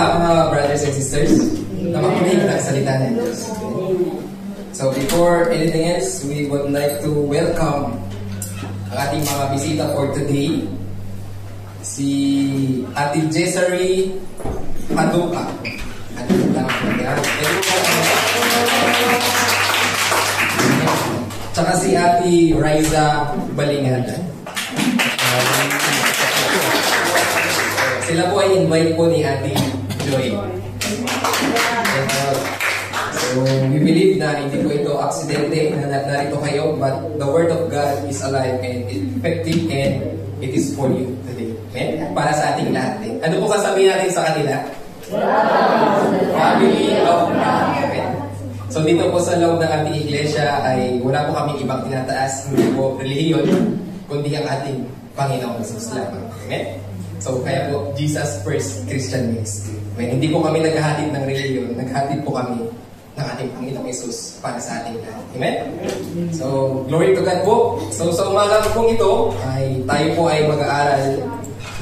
ba mga brothers and sisters? Na makinig ng salita ng Diyos. So before anything else, we would like to welcome ang ating mga bisita for today. Si Ate Jessery Paduka. Tsaka si Ate Riza Balingada. Sila po ay invite po ni Ate Joy. So we believe na hindi po ito aksidente na narito kayo, but the Word of God is alive and effective and it is for you today. Amen? Para sa ating lahat. Ano po sasabihin natin sa kanila? Family of God. Amen? So dito po sa loob ng ating iglesia ay wala po kaming ibang tinataas, hindi po relihiyon, kundi ang ating Panginoon Jesus lamang. Amen? So kaya po, Jesus First Christian Ministry. Amen? Hindi po kami naghahatid ng relihiyon, naghahatid po kami ng ating Panginoong Jesus para sa ating lahat. Amen? So, glory to God po. So, sa umaga pong ito, ay tayo po ay mag-aaral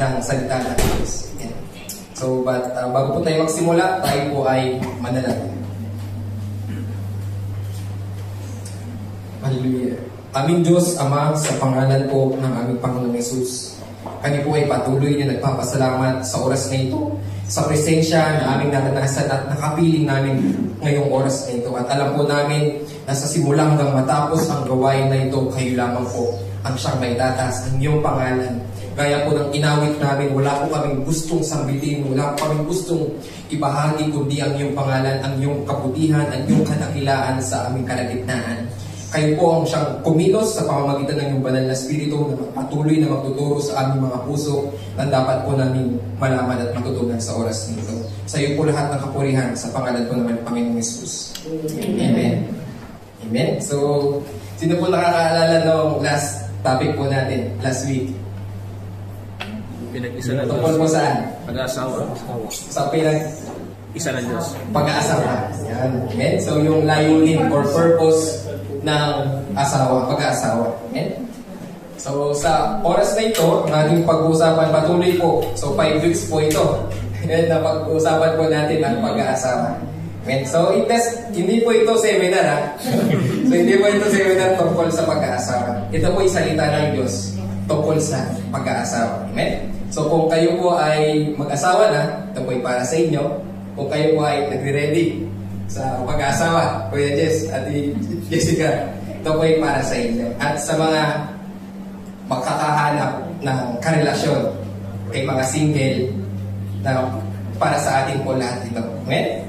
ng salita ng Diyos. Amen. So, but bago po tayo magsimula, tayo po ay manalangin. Hallelujah. Aming Diyos, Ama, sa pangalan po ng aming Panginoong Jesus, kami po ay patuloy na nagpapasalamat sa oras na ito, sa presensya na aming naranasan at nakapiling namin ngayong oras na ito. At alam po namin na sa simula hanggang matapos ang gawain na ito, kayo lamang po ang siyang may tatas ng iyong pangalan. Gaya po ng inawit namin, wala po kaming gustong sambitin, wala po kaming gustong ibahagi, kundi ang iyong pangalan, ang iyong kabutihan, ang iyong kadakilaan sa aming kalagitnaan. Kayo po ang siyang kumilos sa pamamagitan ng iyong banal na spirito na patuloy na magtuturo sa aming mga puso na dapat po namin malaman at matutunan sa oras nito. Sa iyo po lahat ng kapurihan sa pangalan po naman ng Panginoong Jesus. Amen. Amen. So, sino po nakakaalala ng last topic po natin last week? Pinag-isa na tungkol po saan? Pag-aasawa. Sa Isa na Diyos. Pag-aasawa. Yan. Amen. So, yung layunin or purpose ng asawa, pag-aasawa. Amen? So, sa oras na ito, ang ating pag-uusapan patuloy po. So, 5 weeks po ito. Amen, na pag-uusapan po natin ang pag-aasawa. Amen? So, hindi po ito seminar, ha? So, hindi po ito seminar tungkol sa pag-aasawa. Ito po yung salita ng Diyos tungkol sa pag-aasawa. Amen? So, kung kayo po ay mag-asawa na, ito po ay para sa inyo. Kung kayo po ay nagre-ready sa pag-aasawa, Kuya Jess at Jessica, ito po ay para sa inyo. At sa mga makakahanap ng karelasyon, kay mga single, na para sa ating po lahat ito. Amen?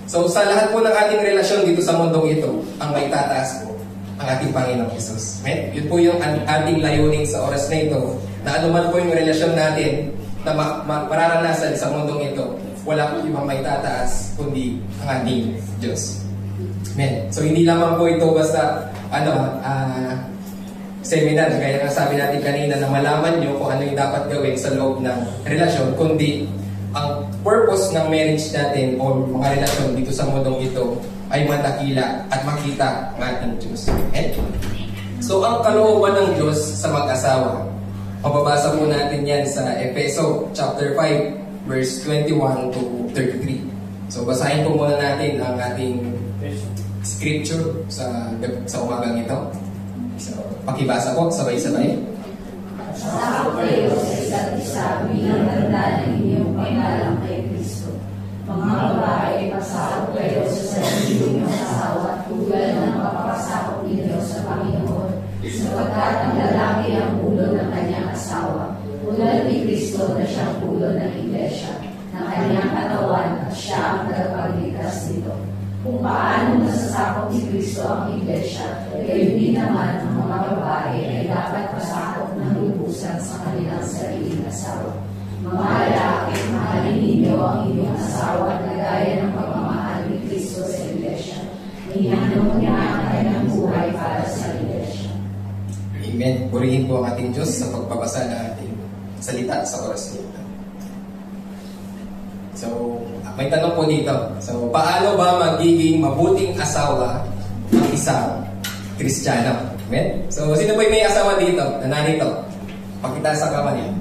So sa lahat po ng ating relasyon dito sa mundong ito, ang may tataas po, ang ating Panginoong Jesus. Amen? Yun po yung ating layunin sa oras na ito, na anuman po yung relasyon natin na mararanasan sa mundong ito, wala po ibang may tataas kundi ang ating Diyos. Amen. So hindi lamang po ito basta seminar, gaya ng sabi natin kanina, na malaman nyo kung ano yung dapat gawin sa loob ng relasyon, kundi ang purpose ng marriage natin o mga relasyon dito sa mundong ito ay madakila at makita ng ating Diyos. Amen. So ang kalooban ng Diyos sa mag-asawa, mababasa po natin yan sa Efeso chapter 5 verse 21 to 33. So basahin po muna natin ang ating scripture sa umagang ito. So pakibasa po, sabay-sabay. Pasako kayo sa isa't isa bilang tanda ng inyong paglalang kay Kristo. Mga babae, pasako kayo sa sarili niyong asawa tulad ng pagpapasako ninyo sa Panginoon, sapagkat ang lalaki ang ulo ng kanyang asawa, tulad ni Kristo na siyang ulo ng Iglesia, ng kanyang katawan at siya ang tagapagligtas nito. Kung paano nasasakop ni Kristo ang Iglesia, gayon din naman ang mga babae ay dapat pasakop ng lubusan sa kanilang sariling asawa. Mga lalaki, mahalin ninyo ang inyong asawa na gaya ng pagmamahal ni Kristo sa Iglesia. Inanong niya ang kanyang buhay para sa Iglesia. Amen. Purihin po ang ating Diyos sa pagbabasa ng ating salita sa oras nito. So, may tanong po dito. So, paano ba magiging mabuting asawa ang isang Kristiyano? Amen? So, sino ba may asawa dito? Na narito? Pakita sa kamay niya.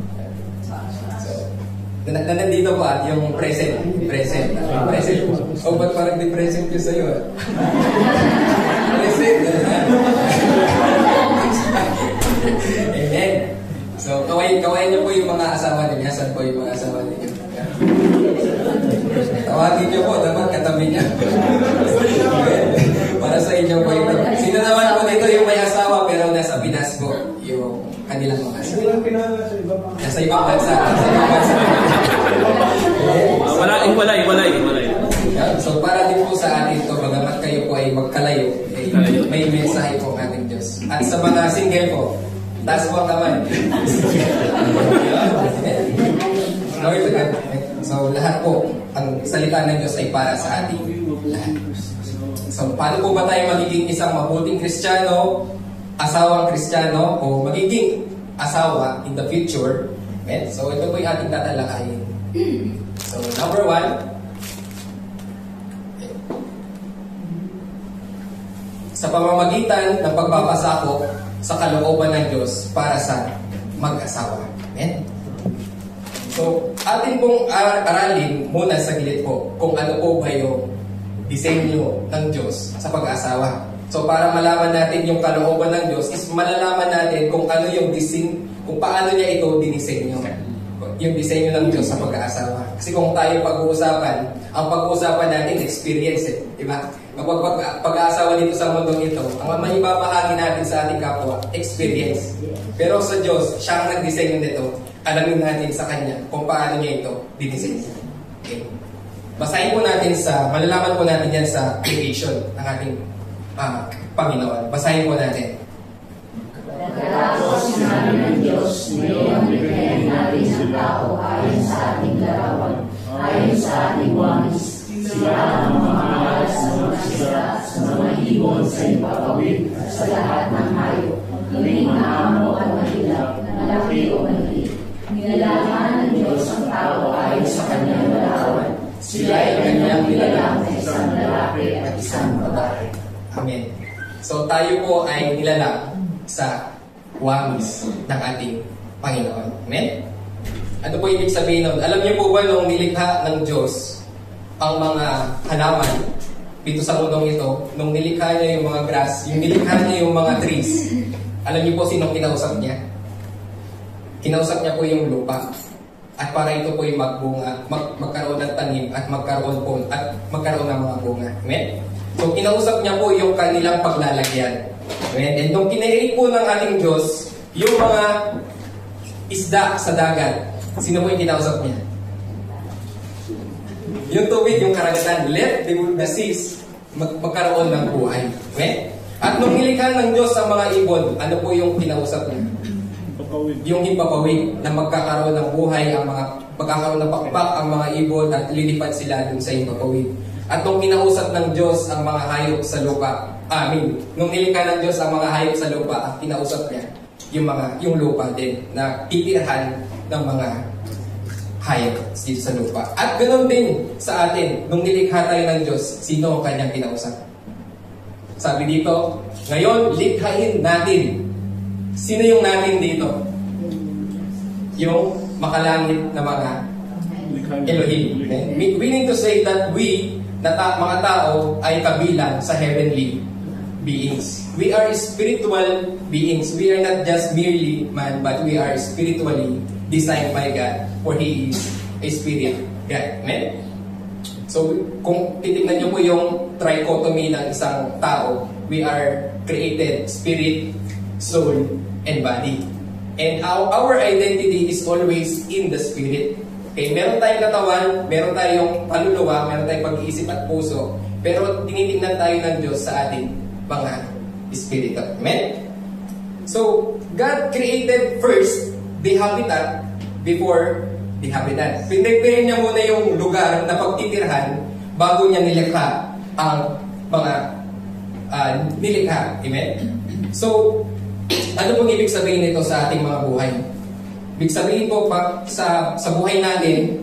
So, nandito pa yung present. Present. O, ba't parang di present yun sa'yo? Present. Amen. So, kawain niyo po yung mga asawa niyo. Asan po yung mga asawa niyo? Tawagin niyo po, dapat katabi niya. Para sa inyo po ito. Sino naman po dito yung may asawa pero nasa Pinas po yung kanilang mga asawa? Nasa ibang bansa. Walay. So para din po sa atin ito, bagamat kayo po ay magkalayo, may mensahe po ang ating Diyos. At sa mga single po, taas po ang kamay. Glory to God. So lahat po, ang salita ng Diyos ay para sa ating lahat. So paano po ba tayo magiging isang mabuting Kristiyano, asawang Kristiyano, o magiging asawa in the future? Amen? So ito po yung ating tatalakayin. So number 1, sa pamamagitan ng pagpapasakop sa kalooban ng Diyos para sa mag-asawa. Amen? So, atin pong aralin muna sa gilid po kung ano po ba yung disenyo ng Diyos sa pag-asawa. So, para malaman natin yung kalooban ng Diyos is malalaman natin kung ano yung kung paano niya ito dinisenyo. Yung disenyo ng Diyos sa pag-aasawa. Kasi kung tayo pag-uusapan, ang pag-uusapan natin experience diba? Kapag pag-aasawa dito sa mundong ito, ang maibabahagi natin sa ating kapwa, experience. Pero sa Diyos, siya ang nag-disenyo nito. Alamin natin sa Kanya kung paano niya ito dinisenyo. Okay. Basahin po natin malalaman po natin yan sa creation ng ating Panginoon. Basahin po natin. Pagkatapos sinabi ng Diyos, ngayon bigyan natin ang tao ayon sa ating larawan, ayon sa ating wangis. Sila ang mga alas sa mga sira, sa mga ibon, sa ipapawid, sa lahat ng hayop, tuwing maamo at mahilap, malaki o maliit. Nilalaan ng Diyos ang tao ayon sa kanyang larawan. Sila ay kanyang nilalang na isang lalaki at isang babae. Amen. So tayo po ay nilalang sa wangis ng ating Panginoon. Amen? Ano po ibig sabihin nun? Alam niyo po ba nung nilikha ng Diyos ang mga halaman dito sa mundong ito, nung nilikha niya yung mga grass, yung nilikha niya yung mga trees, alam niyo po sinong kinausap niya? Kinausap niya po yung lupa. At para ito po yung magbunga, magkaroon ng tanim at magkaroon ng mga bunga. Amen? So kinausap niya po yung kanilang paglalagyan. Amen? And nung kinairik po ng ating Diyos, yung mga isda sa dagat, sino po yung kinausap niya? Yung tubig, yung karagatan, let the seas magkaroon ng buhay. Amen? At nung nilikha ng Diyos ang mga ibon, ano po yung kinausap niya? Yung himpapawid na magkakaroon ng buhay, magkakaroon ng pakpak ang mga ibon at lilipad sila dun sa himpapawid. At nung kinausap ng Diyos ang mga hayop sa lupa, nung nilikha ng Diyos ang mga hayop sa lupa, at kinausap niya yung lupa din na titirhan ng mga hayop dito sa lupa. At ganoon din sa atin, nung nilikha tayo ng Diyos, sino ang kanyang kinausap? Sabi dito, ngayon likhain natin. Sino yung natin dito? Yung makalangit na mga Elohim. Okay? We need to say that mga tao ay kabilang sa heavenly beings. We are spiritual beings. We are not just merely man, but we are spiritually designed by God, for He is a spirit God. Amen? So, kung titignan niyo po yung trichotomy ng isang tao, we are created spirit, soul, and body. And our identity is always in the spirit. Okay, meron tayong katawan, meron tayong kaluluwa, meron tayong pag-iisip at puso, pero tinitingnan tayo ng Diyos sa ating mga espiritu. Amen? So, God created first the habitat before the habitat. Pinrepare niya muna yung lugar na pagtitirhan bago niya nilikha ang mga nilikha. Amen? So, ano pong ibig sabihin nito sa ating mga buhay? Ibig sabihin po sa buhay natin,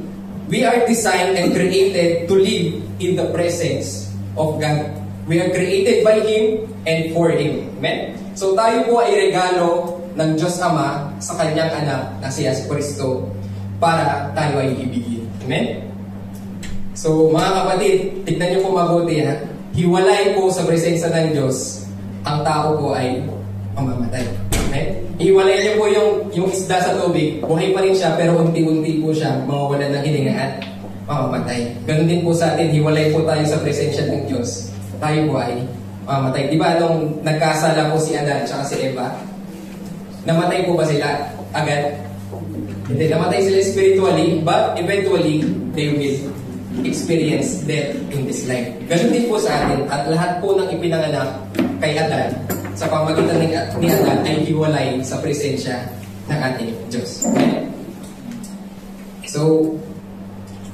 we are designed and created to live in the presence of God. We are created by Him and for Him. Amen? So tayo po ay regalo ng Diyos Ama sa Kanyang anak na si Yesu Cristo. para tayo ay ibigin. Amen? So mga kapatid, tignan niyo po mabuti ha. Hiwalay po sa presensya ng Diyos, ang tao po ay mamamatay. Amen? Hiwalay niyo po yung isda sa tubig, buhay pa rin siya pero unti-unti po siya mawawalan ng hininga at mamamatay. Ganun din po sa atin, hiwalay po tayo sa presensya ng Diyos, tayo po ay mamamatay. Di ba nung nagkasala po si Adan at si Eva, namatay po ba sila agad? Hindi, namatay sila spiritually, but eventually, they will experience death in this life. Ganun din po sa atin, at lahat po ng ipinanganak kay Adan, sa pamagitan ni Adan, ay hiwalay sa presensya ng ating Diyos. Okay? So,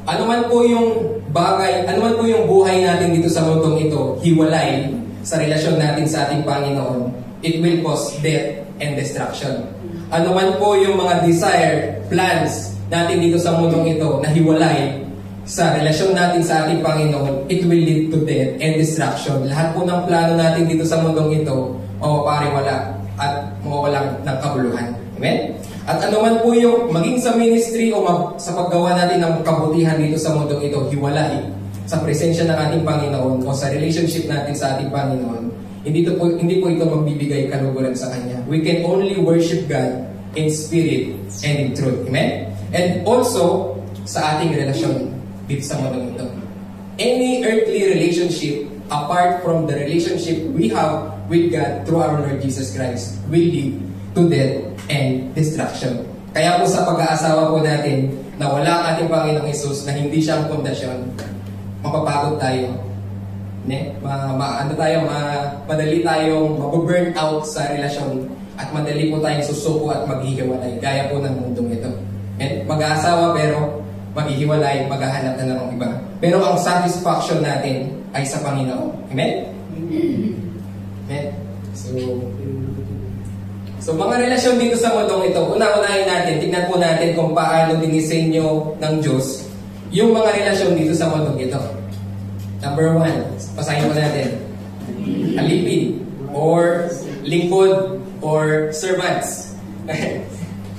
ano man po yung bagay, ano man po yung buhay natin dito sa mundong ito, hiwalay sa relasyon natin sa ating Panginoon, it will cause death and destruction. Ano man po yung mga desire, plans natin dito sa mundong ito na hiwalay sa relasyon natin sa ating Panginoon, it will lead to death and destruction. Lahat po ng plano natin dito sa mundong ito, pariwala at mawawalang ng kabuluhan. Amen? At ano man po yung maging sa ministry o sa paggawa natin ng kabutihan dito sa mundong ito, hiwalay sa presensya ng ating Panginoon o sa relationship natin sa ating Panginoon, hindi po ito magbibigay kaluguran sa Kanya. We can only worship God in spirit and in truth. Amen? And also, sa ating relasyon dito sa mundong ito. Any earthly relationship apart from the relationship we have with God through our Lord Jesus Christ will lead to death and destruction. Kaya po sa pag-aasawa po natin na wala ang ating Panginoong Hesus, na hindi siya ang pundasyon, mapapagod tayo. Madali tayong mabuburn out sa relasyon at madali po tayong susuko at maghihiwalay gaya po ng mundong ito. Mag-aasawa pero maghihiwalay, maghahanap na ng iba. Pero ang satisfaction natin ay sa Panginoon. Amen? Amen? So mga relasyon dito sa mundong ito, una-unahin natin, tignan po natin kung paano dinisenyo ng Diyos yung mga relasyon dito sa mundong ito. Number 1, pasahin po natin. Alipin, or lingkod, or servants.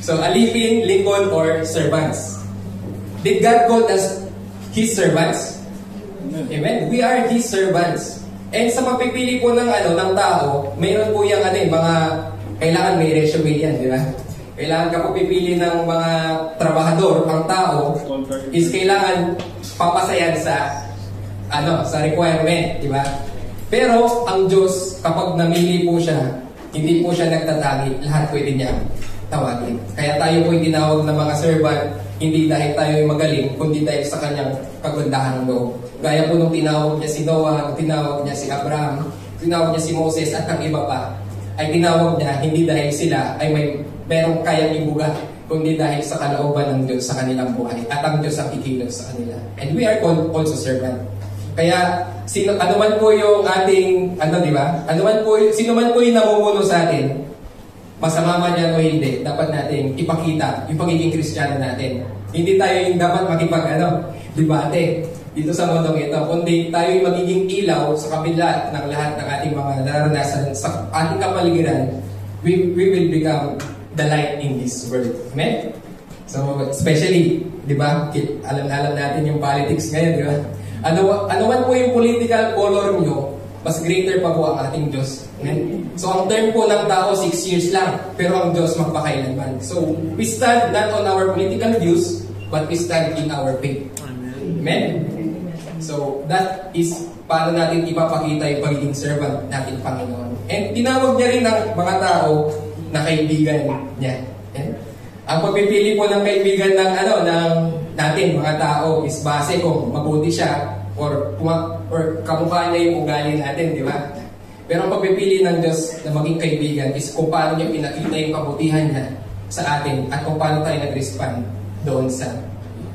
So, alipin, lingkod, or servants. Did God call us His servants? Amen? We are His servants. And sa pagpipili po ng tao, mayroon po yung mga kailangan may resume yan, di ba? Kailangan ka po pipili ng mga trabahador. Ang tao is kailangan papasayan sa requirement, di ba? Pero ang Diyos, kapag namili po siya, hindi po siya nagtatangi, lahat pwede niya tawagin. Kaya tayo po tinawag na mga servant, hindi dahil tayo ay magaling, kundi dahil sa kanyang kagandahan ng loob. Gaya po nung tinawag niya si Noah, tinawag niya si Abraham, tinawag niya si Moses at ang iba pa, ay tinawag niya hindi dahil sila ay merong kayang ibuga, kundi dahil sa kalooban ng Diyos sa kanilang buhay at ang Diyos ang kikilos sa kanila. And we are called also servant. Kaya ano man po yung ating di ba? Sino man po yung namumuno sa atin, masama man yan o hindi, dapat natin ipakita yung pagiging Kristiyano natin. Hindi tayo yung dapat debate dito sa mundong ito, kundi tayo yung magiging ilaw sa kabila ng lahat ng ating mga naranasan sa ating kapaligiran. We will become the light in this world. Amen? So, especially, di ba, alam natin yung politics ngayon, di ba? Ano man po yung political color nyo, mas greater pa po ang ating Diyos. Amen? So, ang term po ng tao, 6 years lang, pero ang Diyos magpakailanman. So, we stand not on our political views, but we stand in our faith. Amen? So, that is paano natin ipapakita yung pagiging servant natin, Panginoon. And tinawag niya rin ang mga tao na kaibigan niya. And ang pagpipili po ng kaibigan ng natin, mga tao, is base kung mabuti siya or kamukha niya yung ugali natin, di ba? Pero ang pagpipili ng Diyos na maging kaibigan is kung paano niya pinakita yung kabutihan niya sa atin at kung paano tayo nag-respond doon sa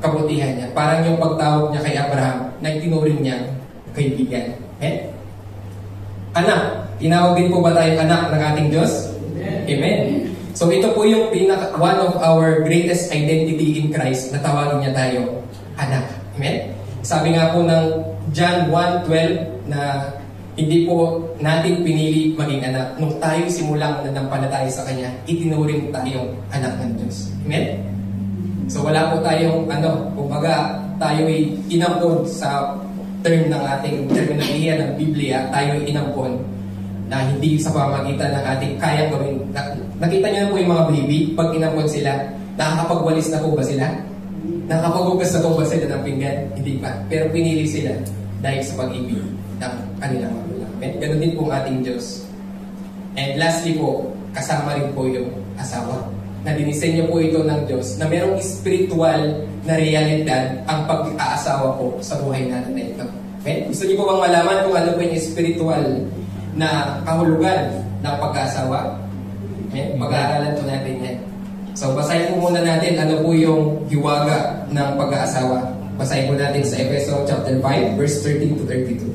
kabutihan niya. Parang yung pagtawag niya kay Abraham na itinuring niya kaibigan. Anak. Tinawag din po ba tayong anak ng ating Diyos? Amen. So ito po yung one of our greatest identity in Christ na tawagin niya tayo anak. Amen? Sabi nga po ng John 1:12 na hindi po natin pinili maging anak. Nung tayo simulang nanampalataya sa Kanya, itinuring tayong anak ng Diyos. Amen? So wala po tayong kumbaga tayo ay inampon sa term ng ating terminolohiya ng Biblia, tayo ay inampon na hindi sa pamagitan ng ating kayang gawin. Nakita niyo na po yung mga baby, pag inampon sila, nakakapagwalis na po ba sila? Nakakapaghugas na po ba sila ng pinggan? Hindi pa. Pero pinili sila dahil sa pag-ibig ng kanilang magulang. Ganun din po ang ating Diyos. And lastly po, kasama rin po yung asawa. Na dinisenyo po ito ng Diyos na merong spiritual na realidad ang pag-aasawa po sa buhay natin na ito. Okay? Gusto niyo po bang malaman kung ano po yung spiritual na kahulugan ng pag-aasawa? Okay? Pag-aaralan po natin yan. So, basahin po muna natin ano po yung hiwaga ng pag-aasawa. Basahin po natin sa Efeso chapter 5, verse 13 to 32.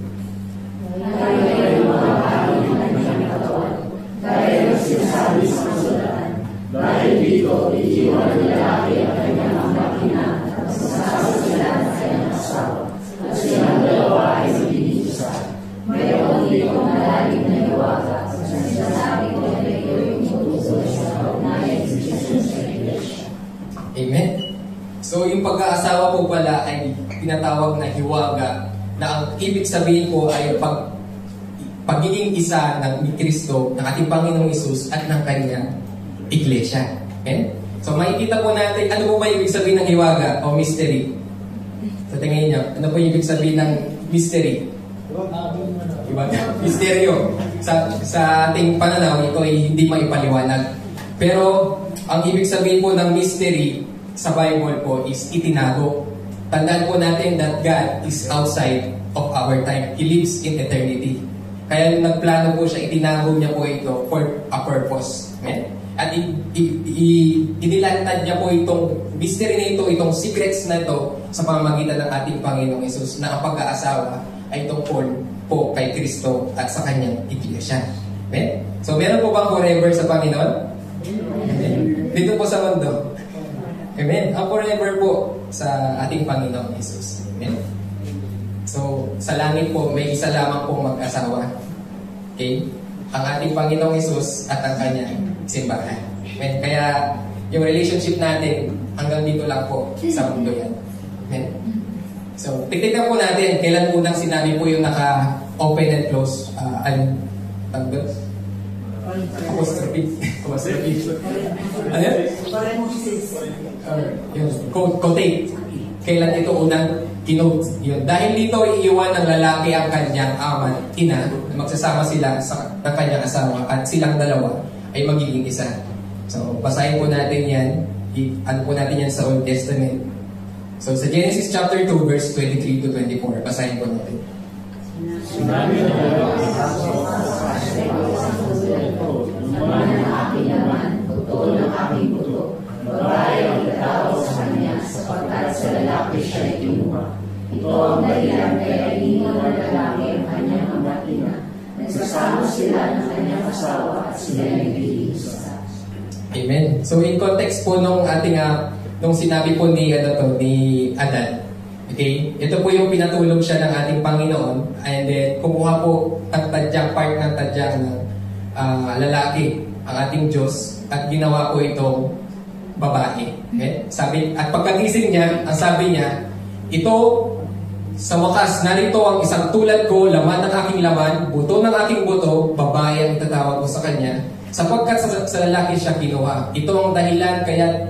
Dahil sinasabi sa kasulatan, dahil dito iiwan ng lalaki ang kanyang mga ina at magsasama sila ng kanyang asawa at silang dalawa ay magiging isa. Mayroon dito malalim na hiwaga at sinasabi ko na ito yung tungkol sa kaugnayan si Jesus sa Iglesia. Amen? So yung pag-aasawa po pala ay tinatawag na hiwaga na ang ibig sabihin po ay pagiging isa ni Kristo, ng ating Panginoong Hesus at ng kanyang Iglesia. Okay? So makikita po natin, ano po ba ibig sabihin ng hiwaga o mystery? Sa tingin niyo, ano po ibig sabihin ng mystery? Hiwaga. Misteryo. Sa ating pananaw, ito ay hindi maipaliwanag. Pero ang ibig sabihin po ng mystery sa Bible po is itinago. Tandaan po natin that God is outside of our time. He lives in eternity. Kaya nagplano po siya, itinago niya po ito for a purpose. Amen? At inilantad niya po itong mystery na ito, itong secrets na ito sa pamamagitan ng ating Panginoong Hesus na ang pag-aasawa ay tungkol po kay Kristo at sa kanyang Iglesia. Amen? So meron po bang forever sa Panginoon? Amen? Dito po sa mundo. Amen? Ang forever po sa ating Panginoong Hesus. Amen? So, sa langit po, may isa lamang pong mag-asawa. Okay? Ang ating Panginoong Hesus at ang kanyang simbahan. Amen? Kaya, yung relationship natin, hanggang dito lang po sa mundo yan. Amen? So, tignan po natin, kailan unang sinabi po yung naka-open and close, apostrophe. Ano yan? Quotate. Kailan ito unang kinote? Yun. Dahil dito iiwan ng lalaki ang kanyang ama at ina, magsasama sila ng kanyang asawa at silang dalawa ay magiging isa. So, basahin po natin yan. Ano po natin yan sa Old Testament. So, sa Genesis chapter 2, verse 23 to 24, basahin po natin. Sinabi na naman ng aking naman, buto ng aking buto, babae ang itawag sa kanya, sapagkat sa lalaki siya ay kinuha. Ito ang dahilan kaya iniwan ng lalaki ang kanyang mga ina. Nagsasama sila ng kanyang asawa at sila nagiging isa. Amen. So in context po nung ating nung sinabi po ni Adan, okay? Ito po yung pinatulog siya ng ating Panginoon, and then kumuha po ang tadyang part ng tadyang ng lalaki, ang ating Diyos, at ginawa po itong babae. Okay? At pagkagising niya, ang sabi niya, ito, sa wakas, narito ang isang tulad ko, laman ng aking laman, buto ng aking buto, babae ang itatawag ko sa kanya, sapagkat sa lalaki siya kinuha. Ito ang dahilan kaya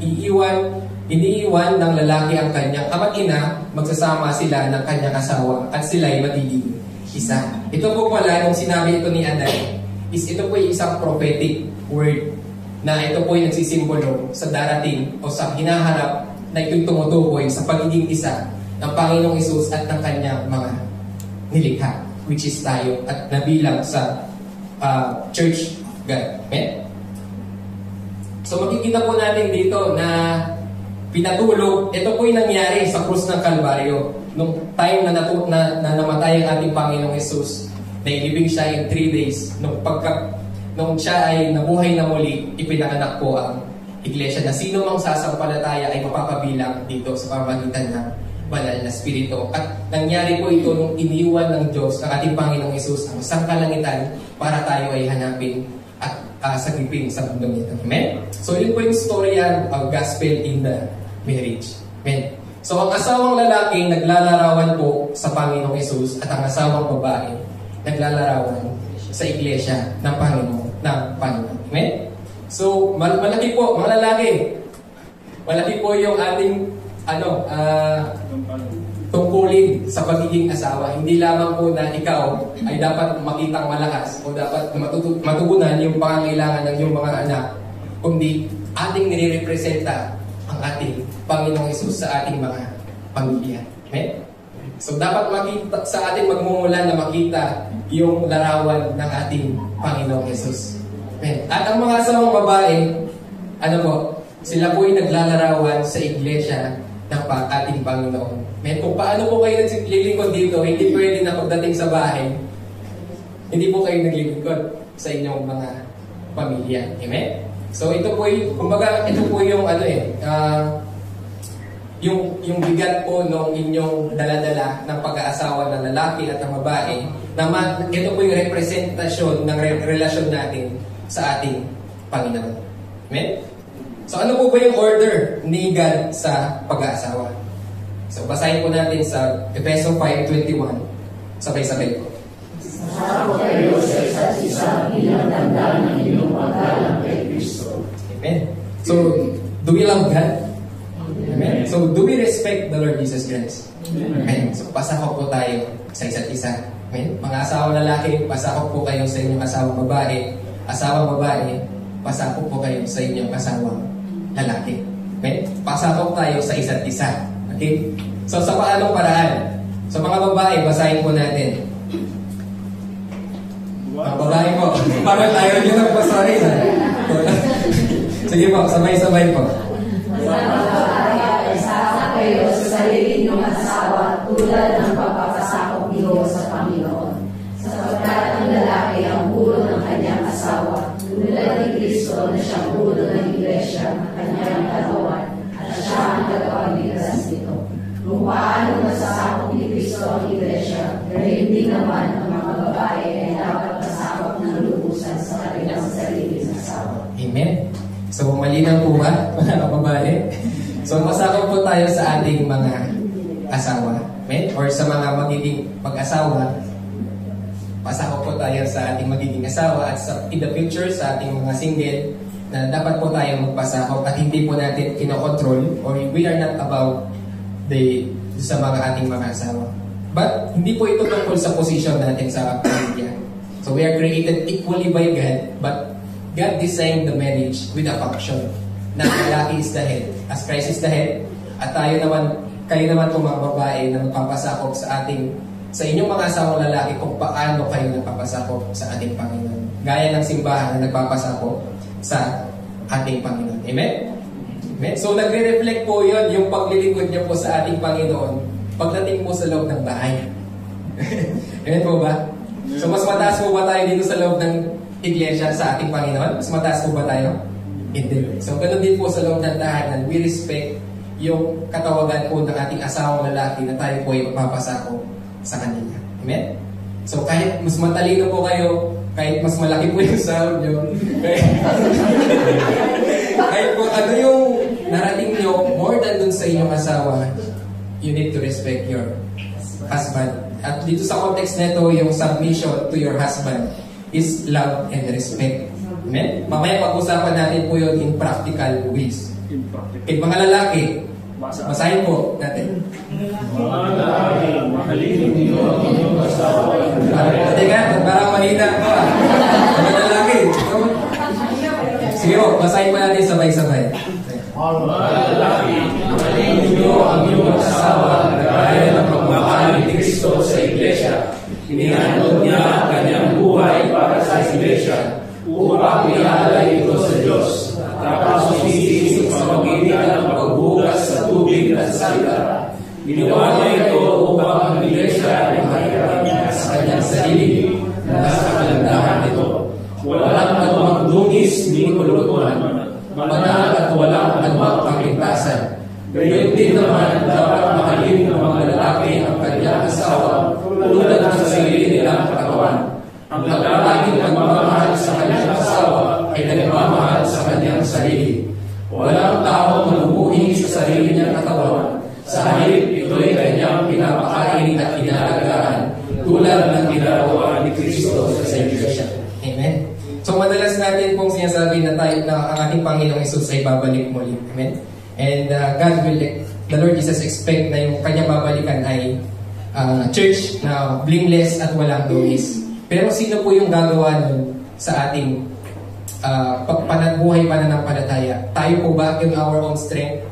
iniiwan ng lalaki ang kanyang ama't ina, magsasama sila ng kanyang asawa, at sila ay magiging isa. Ito po pala, nung sinabi ito ni Adan, ito po ay isang prophetic word na ito po ay nagsisimbolo sa darating o sa hinaharap na ito'y tumutukoy sa pagiging isa ng Panginoong Hesus at ng kanyang mga nilikha, which is tayo at nabilang sa Church of God. Okay? So makikita po natin dito na pinatulog, ito po yung nangyari sa krus ng Kalbaryo. Nung time na namatay ang ating Panginoong Hesus, nailibing siya in 3 days. Nung siya ay nabuhay na muli, ipinanganak po ang Iglesia na sino mang sasampalataya ay mapapabilang dito sa pamamagitan ng banal na Espiritu. At nangyari po ito nung iniwan ng Diyos, ng ating Panginoong Hesus, ang isang kalangitan para tayo ay hanapin at sagipin sa mundo nito. Amen? So yun po yung story of gospel in the marriage. Amen. So ang asawang lalaki naglalarawan po sa Panginoong Hesus at ang asawang babae naglalarawan sa iglesia ng Panginoon. Amen? So malaki po, mga lalaki, malaki po yung ating tungkulin sa pagiging asawa. Hindi lamang po na ikaw ay dapat makitang malakas o dapat matugunan yung pangangailangan ng iyong mga anak, kundi ating nire-representa ang ating Panginoong Hesus sa ating mga pamilya. Amen? So dapat makita sa ating magmumula na makita yung larawan ng ating Panginoong Hesus. Amen? At ang mga asawang babae, sila po ay naglalarawan sa iglesia ng ating Panginoon. Amen? Kung paano po kayo naglilingkod dito, hindi pwede na pagdating sa bahay, hindi po kayo naglilingkod sa inyong mga pamilya. Amen? So ito po yung bigat po ng inyong daladala ng pag-aasawa ng lalaki at ng babae, ito po yung representasyon ng relasyon natin sa ating Panginoon. Amen? So ano po ba yung order ni God sa pag-aasawa? So basahin po natin sa Efeso 5:21. Sabay-sabay po. Asawa kayo sa isa't isa bilang tanda ng inyong paggalang kay Kristo. Amen. So, do we love God? Amen. So, do we respect the Lord Jesus Christ? Amen. So, pasakop po tayo sa isa't isa. Amen. Mga asawang lalaki, pasakop po kayo sa inyong asawang babae. Asawang babae, pasakop po kayo sa inyong asawang lalaki. Amen. Pasakop tayo sa isa't isa. Okay? So, sa paanong paraan? So, mga babae, basahin po natin. Mga babae po. Parang tayo nyo nagpasahin. Sige po, sabay-sabay po. Isasama kayo sa sarili niyong asawa tulad ng pagpapasakop niyo sa Panginoon. Sapagkat ang lalaki ang ulo ng kanyang asawa, tulad ni Kristo na siyang ulo ng iglesia, kanyang katawan, at siya ang tagapagligtas nito. Kung paano nasasakop ni Kristo ang iglesia, gayon din naman ang mga babae ay dapat masakop ng lubusan sa kanilang sarili ng asawa. Amen. So, malinaw po ba, mga babae? So, masakop po tayo sa ating mga asawa. Amen? Or sa mga magiging pag-asawa, pasakop po tayo sa ating magiging asawa at in the future, sa ating mga single, na dapat po tayo magpasakop at hindi po natin kinokontrol or we are not about sa mga ating mga asawa. But, hindi po ito tungkol sa position natin sa pamilya. So, we are created equally by God, but God designed the marriage with a function na lalaki is the head, as Christ is the head, at kayo naman po mga babae na magpapasakop sa inyong mga asawang lalaki kung paano kayo nagpapasakop sa ating Panginoon. Gaya ng simbahan na nagpapasakop sa ating Panginoon. Amen? Amen? So nagre-reflect po yun, yung paglilingkod niya po sa ating Panginoon pagdating po sa loob ng bahay. Amen po ba? So mas mataas po ba tayo dito sa loob ng iglesia sa ating Panginoon? Mas mataas po ba tayo? Hindi. So ganoon din po sa loob ng tahanan, we respect yung katawagan po ng ating asawang lalaki na tayo po ay magpapasakop sa kanila. Amen? So kahit mas matalino po kayo, kahit mas malaki po yung sahod nyo, kahit po ano yung narating nyo, more than dun sa inyong asawa, you need to respect your husband. At dito sa context nito, yung submission to your husband is love and respect. Amen? Mamaya pag-usapan natin po yun in practical ways. Okay, mga lalaki, basahin po natin. Mga lalaki, mahalin niyo ang inyong asawa. Teka, parang mahina ko. Mga lalaki. Sige po, basahin pa natin sabay-sabay. Mga lalaki, mahalin niyo ang inyong asawa gaya ng pagmamahal ni Kristo sa iglesia. Inihandog niya ang kanyang buhay para sa iglesia upang ialay ito sa Diyos. Tapos isisig sa pamagitan ng pagbugas sa tubig at salita. Ginawa niya ito upang ang iglesia ay mahirap niya sa kanyang sarili na sa kalandahan nito. Walang anumang dungis ni kulutuan, manal at walang anumang kapintasan. Gayon din naman dapat mahalin ng mga lalaki ang kanyang asawa tulad ng sarili nilang katawan. Ang lalaking nagmamahal sa kanyang asawa ay nagmamahal sa kanyang sarili. Walang tao malubuhi sa sarili niya madalas natin pong sinasabi na tayo na ang ating Panginoong Hesus ay babalik muli. Amen? And the Lord Jesus expect na yung kanyang babalikan ay church na blameless at walang dungis. Pero sino po yung gagawa nun sa ating buhay pananampalataya? Tayo po ba yung our own strength?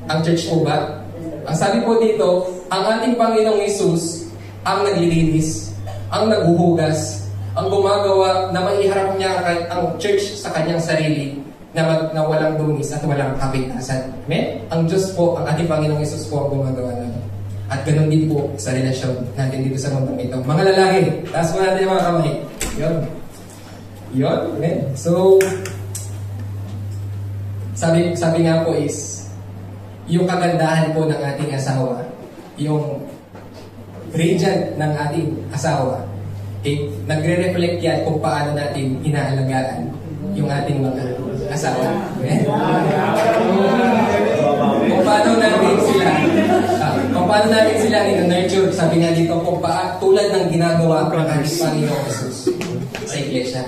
Ang church po ba? Ang sabi po dito, ang ating Panginoong Hesus ang naglilinis, ang naghuhugas, ang gumagawa na maiharap niya ang church sa kanyang sarili na walang dungis at walang kapintasan. Amen? Ang Diyos po, ang ating Panginoong Hesus po ang gumagawa nun. At ganun din po sa relasyon natin dito sa mundong ito. Mga lalaki, taas mo natin yung mga kamay. Yun. Amen? So, sabi nga po is, yung kagandahan po ng ating asawa, yung radiant ng ating asawa, nagre-reflect yan kung paano natin inaalagaan yung ating mga asawa. Kung paano natin sila nurture, sabi nga dito, tulad ng ginagawa ng ating Panginoong Hesus sa iglesia.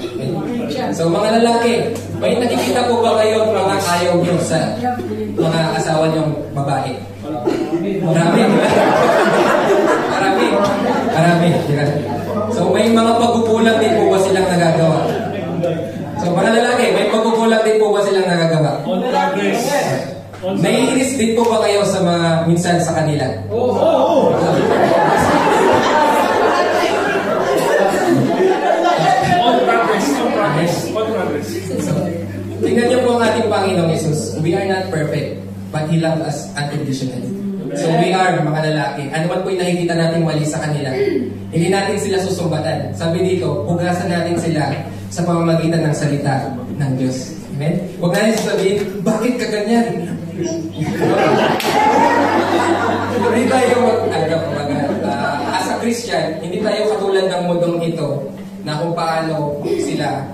So mga lalaki, may nakikita po ba kayo mga ayaw nyo sa mga asawa nyong babae? Marami. So may mga pagkukulang din po ba silang nagagawa? So mga lalaki, may pagkukulang din po ba silang nagagawa? Naiinis din po ba kayo sa mga minsan sa kanila? Oo! So, tingnan niyo po ang ating Panginoong Hesus. We are not perfect, but He loves us unconditionally. So we are mga lalaki. Ano man po yung nakikita natin mali sa kanila, hindi natin sila susumbatan. Sabi dito, hugasan natin sila sa pamamagitan ng salita ng Diyos. Amen? Huwag natin sasabihin, bakit ka ganyan? Hindi tayo as a Christian, hindi tayo katulad ng mundong ito na kung paano sila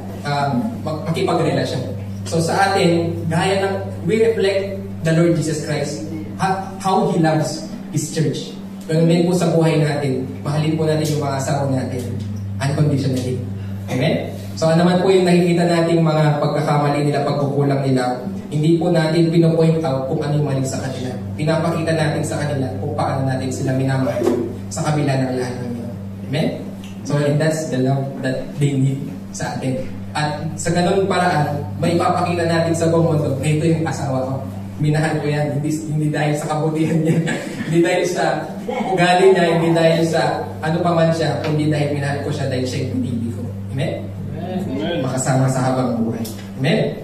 makipagrelasyon. So sa atin, gaya ng we reflect the Lord Jesus Christ, how He loves His church. Ganun din po sa buhay natin, mahalin po natin yung mga asawa natin unconditionally. Amen? So ano naman po yung nakikita nating mga pagkakamali nila, pagkukulang nila, hindi po natin pinopoint out kung ano yung mali sa kanila. Pinapakita natin sa kanila kung paano natin sila minamahal sa kabila ng lahat ng yun. Amen? So and that's the love that they need sa atin. At sa ganun paraan, may ipapakita natin sa buong mundo na ito yung asawa ko. Minahal ko yan, hindi dahil sa kabutihan niya, hindi dahil sa ugali niya, hindi dahil sa ano pa man siya, kundi dahil minahal ko siya dahil siya yung pinili ko. Amen? Makasama sa habang buhay. Amen?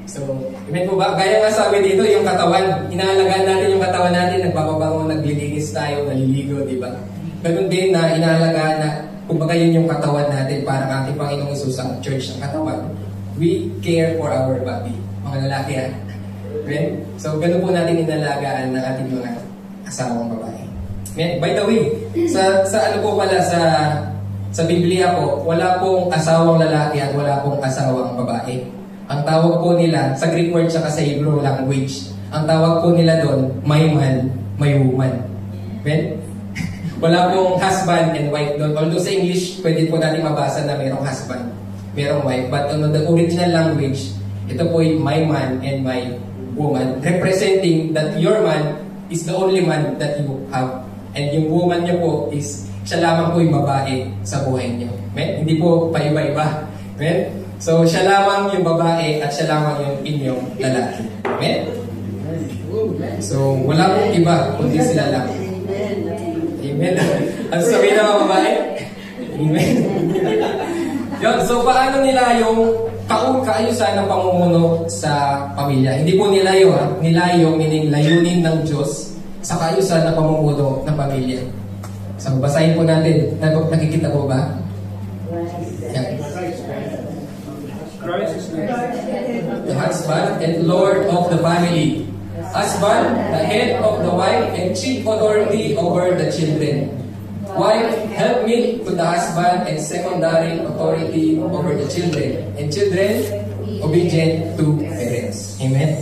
So, amen po ba? Gaya nga sabi dito, yung katawan, inaalagaan natin yung katawan natin, nagpapabango, naglilinis tayo, naliligo, di ba? Ganun din na inaalagaan na, kumbaga yun yung katawan natin para ating Panginoong Hesus ang church ng katawan. We care for our body. Mga lalaki yan. Okay? So, ganun po natin inalagaan ng ating mga asawang babae. Okay? By the way, sa ano po pala sa Biblia po, wala pong asawang lalaki at wala pong asawang babae. Ang tawag po nila, sa Greek word tsaka sa Hebrew language, ang tawag po nila doon, may man, may woman. Okay? Wala pong husband and wife doon. Although sa English, pwede po natin mabasa na mayroong husband, mayroong wife. But on the original language, ito po yung my man and my woman, representing that your man is the only man that you have. And yung woman niyo po is, siya lamang po yung babae sa buhay niyo. Amen? Hindi po paiba-iba. Amen? So, siya lamang yung babae at siya lamang yung inyong lalaki. Amen? So, wala pong iba, kundi sila lang. Amen? Ano sabihin ng mga babae? Amen? Yun, so, paano nila yung kaayusan ng pamumuno sa pamilya? Hindi po nilayo, ha? Nilayo, meaning layunin ng Diyos sa kaayusan ng pamumuno ng pamilya. So, basahin po natin. Nakikita po ba? Yan. The husband and Lord of the family. Husband, the head of the wife and chief authority over the children. Wife, helpmate to the husband and secondary authority over the children. And children, obedient to parents. Amen?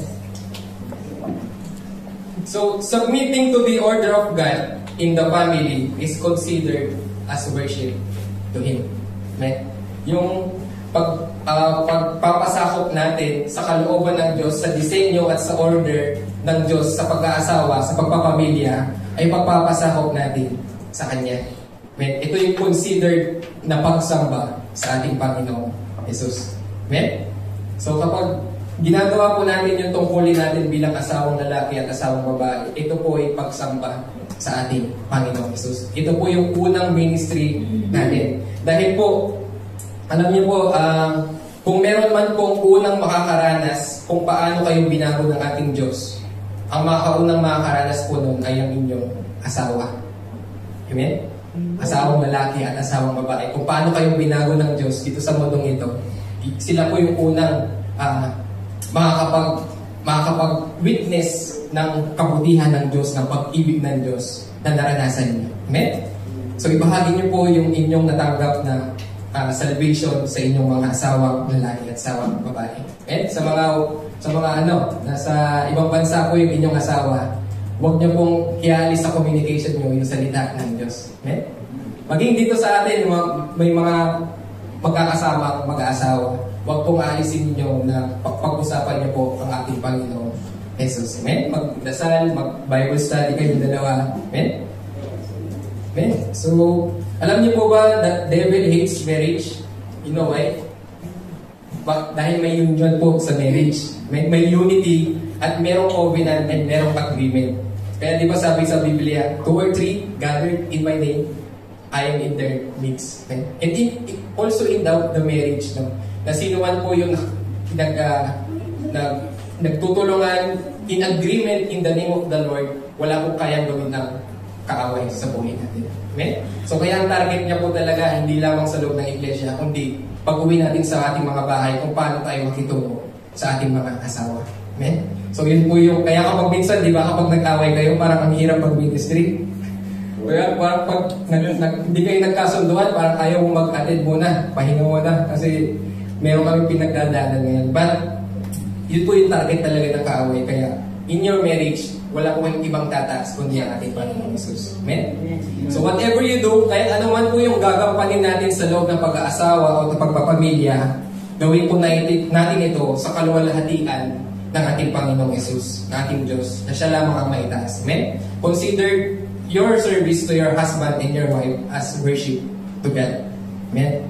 So, submitting to the order of God in the family is considered as worship to Him. Amen? Yung pagpapasakop natin sa kalooban ng Diyos, sa disenyo at sa order ng Diyos sa pag-aasawa, sa pagpapamilya, ay pagpapasakop natin sa Kanya. Amen? Ito yung considered na pagsamba sa ating Panginoong Jesus. Amen? So kapag ginagawa po natin yung tungkulin natin bilang asawang lalaki at asawang babae, ito po ay pagsamba sa ating Panginoong Jesus. Ito po yung unang ministry natin. Dahil po, alam niyo po, kung meron man pong unang makakaranas kung paano kayo binago ng ating Diyos, ang unang makakaranas po nun ay ang inyong asawa. Amen? Asawang lalaki at asawang babae. Kung paano kayo binago ng Diyos dito sa mundong ito, sila po yung unang makakapag-witness ng kabutihan ng Diyos, ng pag-ibig ng Diyos na naranasan niyo. Amen? So ibahagi niyo po yung inyong natanggap na salvation sa inyong mga asawang lalaki at asawang babae. Amen? Sa mga nasa ibang bansa po yung inyong asawa, huwag niyo pong ialis sa communication niyo yung salita ng Diyos. Amen? Maging dito sa atin, may mga magkakasama, mag-aasawa, huwag pong aalisin niyo na pag-usapan niyo po ang ating Panginoong Jesus. Amen? Magdasal, mag-Bible study kayong dalawa. Amen? Amen? So, alam niyo po ba that devil hates marriage? You know why? Dahil may union po sa marriage. May unity at merong covenant and merong agreement. Kaya di ba sabi sa Biblia, 2 or 3 gathered in my name, I am in their midst. Okay? And also in the marriage, no? Na sino man po yung nagtutulungan in agreement in the name of the Lord, wala po kayang gawin ng kaaway sa buhay natin. Amen? So kaya ang target niya po talaga hindi lamang sa loob ng iglesia, kundi pag-uwi natin sa ating mga bahay kung paano tayo makitungo sa ating mga asawa. Amen? So yun po yung, kaya kapag minsan, di ba, kapag nag-away kayo, parang ang hirap mag-ministry. Kaya parang pag hindi kayo nagkasunduan, parang ayaw mo mag-attend muna, pahinga muna, kasi meron kami pinagdadaanan ngayon. But yun po yung target talaga ng kaaway. Kaya in your marriage, wala po yung ibang tataas kundi ang ating Panginoong Jesus. Amen? So whatever you do, kahit ano man po yung gagampanin natin sa loob ng pag-aasawa o ng pagpapamilya, gawin po natin ito sa kaluwalhatian ng ating Panginoong Jesus, ng ating Diyos, na siya lamang ang maitaas. Amen? Consider your service to your husband and your wife as worship to God. Amen?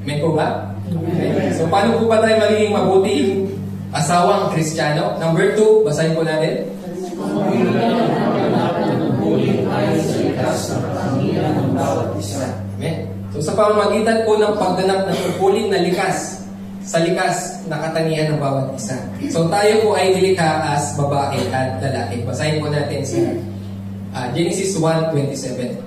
Amen po ba? Amen. So paano po ba tayo magiging mabuting asawang Kristiyano? Number 2, basahin po natin. Amen. So sa pamamagitan po ng pagganap ng tungkulin na likas, sa likas na katangian ng bawat isa. So tayo po ay nilikha as babae at lalaki. Basahin po natin sa Genesis 1:27.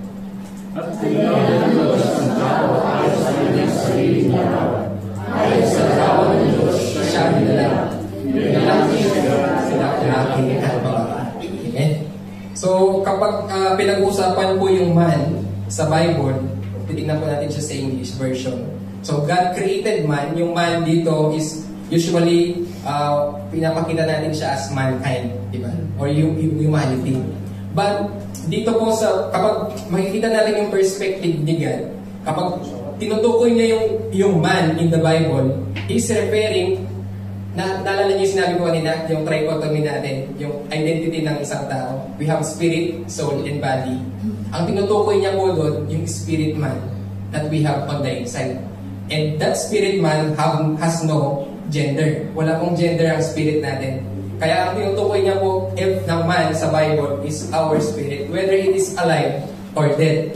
At tinawag ng Diyos ang tao ayon sa kanyang sariling larawan. Ayon sa larawan ng Diyos siya dinala. Lalaki sila lalaki at babae. Amen. So kapag pinag-usapan po yung man sa Bible, titignan po natin siya sa English version. So God created man. Yung man dito is usually pinapakita natin siya as mankind, di ba? Or humanity. But dito po kapag makikita natin yung perspective ni God, kapag tinutukoy niya yung man in the Bible, he's referring, naalala niyo yung sinabi ko kanina, yung trichotomy natin, yung identity ng isang tao. We have spirit, soul, and body. Ang tinutukoy niya po doon, yung spirit man that we have on the inside. And that spirit man has no gender. Wala pong gender ang spirit natin. Kaya ang tinutukoy niya po ng man sa Bible is our spirit, whether it is alive or dead.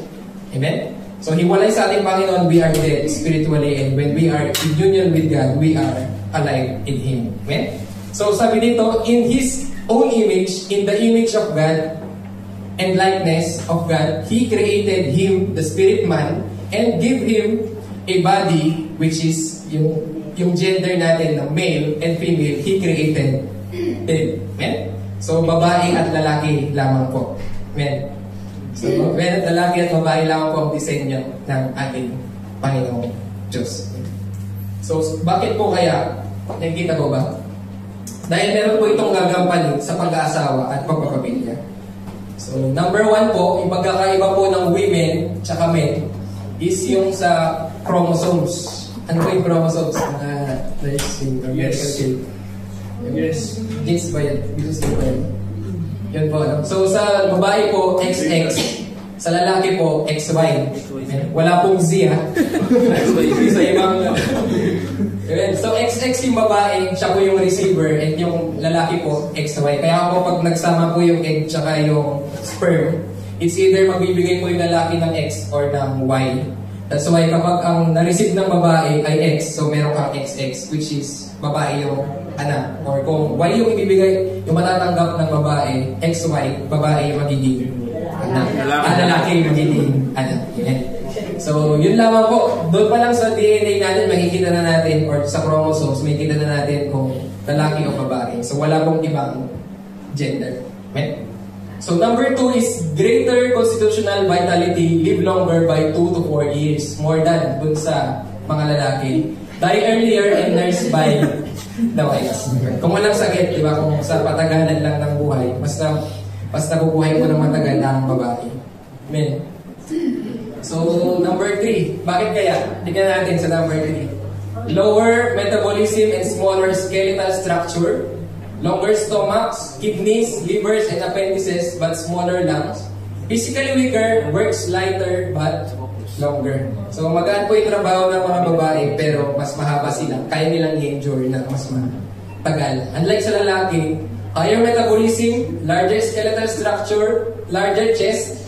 Amen? So hiwalay sa ating Panginoon, we are dead spiritually, and when we are in union with God, we are alive in Him. Amen? So sabi dito, in His own image, in the image of God and likeness of God, He created him, the spirit man, and give him a body which is yung gender natin na male and female, He created them. Amen? So babae at lalaki lamang po. Amen? So lalaki at babae lamang po ang disenyo ng ating Panginoong Diyos. So bakit po kaya? Nakikita ko ba? Dahil meron po itong gagampanin sa pag-aasawa at pagpapamilya. So number 1 po, yung pagkakaiba po ng women tsaka men is yung sa chromosomes. Ano po yung chromosomes? Mga nursing or medical field? Yes. Genes ba yan? Genes ba yan? Yun po. No? So sa babae po, XX. Sa lalaki po, XY. Wala pong Z ha. Sa ibang... So XX yung babae, siya po yung receiver, and yung lalaki po, XY. Kaya po pag nagsama po yung egg tsaka yung sperm, it's either magbibigay po yung lalaki ng X or ng Y. That's why kapag ang na-receive ng babae ay X, so meron kang XX, which is babae yung anak. Or kung Y yung ibibigay, yung matatanggap ng babae, XY, babae yung magiging anak. Lalaki yung magiging anak. So, yun lamang po. Doon pa lang sa DNA natin, makikita na natin, or sa chromosomes, makikita na natin kung lalaki o babae. So, wala pong ibang gender. Okay? So, number 2 is greater constitutional vitality, live longer by 2 to 4 years. More than dun sa mga lalaki. Die earlier and nurse by the wives. Kung walang sakit, di ba? Kung sa patagalan lang ng buhay, mas nabubuhay mo ng matagal ang babae. Amen. So, number 3. Bakit kaya? Tingnan natin sa number 3. Lower metabolism and smaller skeletal structure. Longer stomachs, kidneys, livers, and appendices, but smaller lungs. Physically weaker, works lighter, but longer. So, magaan po yung trabaho ng mga babae, pero mas mahaba sila. Kaya nilang i-endure na mas matagal. Unlike sa lalaki, higher metabolism, larger skeletal structure, larger chest,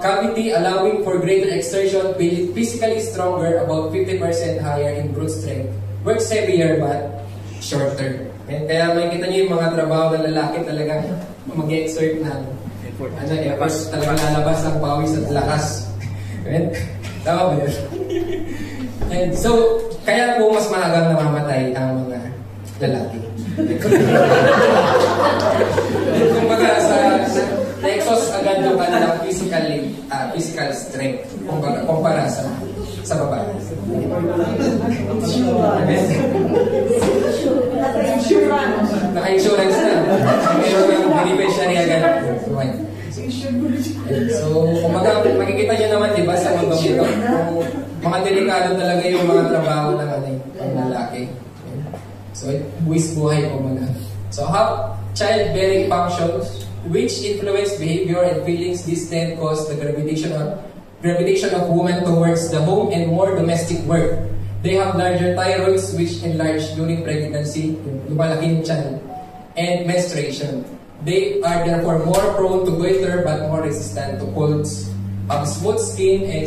cavity allowing for greater exertion, physically stronger, about 50% higher in brute strength. Works heavier, but shorter. And kaya makikita niyo yung mga trabaho ng lalaki talagang mag-exert na effort talagang lalabas ang pawis at lakas. And, tama ba yun? And so, kaya po mas maagang namamatay ang mga lalaki. Kumbaga sa Nexus agad yung kanilang physical strength kumpara sa babae. Naka-insurance na. Meron yung beneficiary agad. So, kumbaga, makikita nyo naman, di ba, sa mga bamito, mga delikado talaga yung mga trabaho ng lalaki. So, buwis buhay po mga. So, how childbearing functions, which influence behavior and feelings, this then cause the gravitation of women towards the home and more domestic work. They have larger thyroids which enlarge during pregnancy, lumalaki yung tiyan, and menstruation. They are therefore more prone to goiter but more resistant to colds, smooth skin, and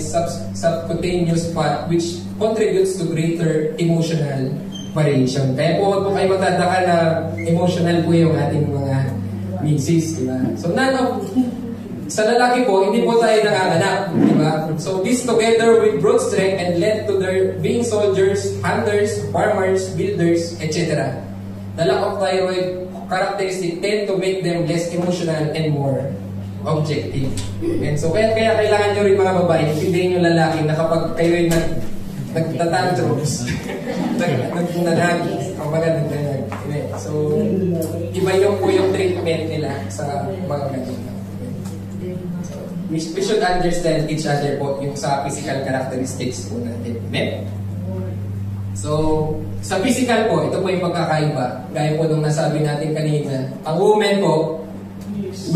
subcutaneous fat, which contributes to greater emotional variation. Kaya po huwag po kayo magtataka na emotional po yung ating mga misis, diba? So sa lalaki po, hindi po tayo nanganganak, diba? So this together with broad strength and led to their being soldiers, hunters, farmers, builders, etc. The lack of thyroid characteristic tend to make them less emotional and more objective. And so kaya kailangan nyo rin mga babae, intindihin yung lalaki na kapag kayo yung nagtatantrums, nagpunanagi, ang mga nagtanag. So, iba yung po yung treatment nila sa mga ganun. So, we should understand each other po yung sa physical characteristics po natin. Amen? So, sa physical po, ito po yung pagkakaiba. Gaya po nung nasabi natin kanina. Ang woman po,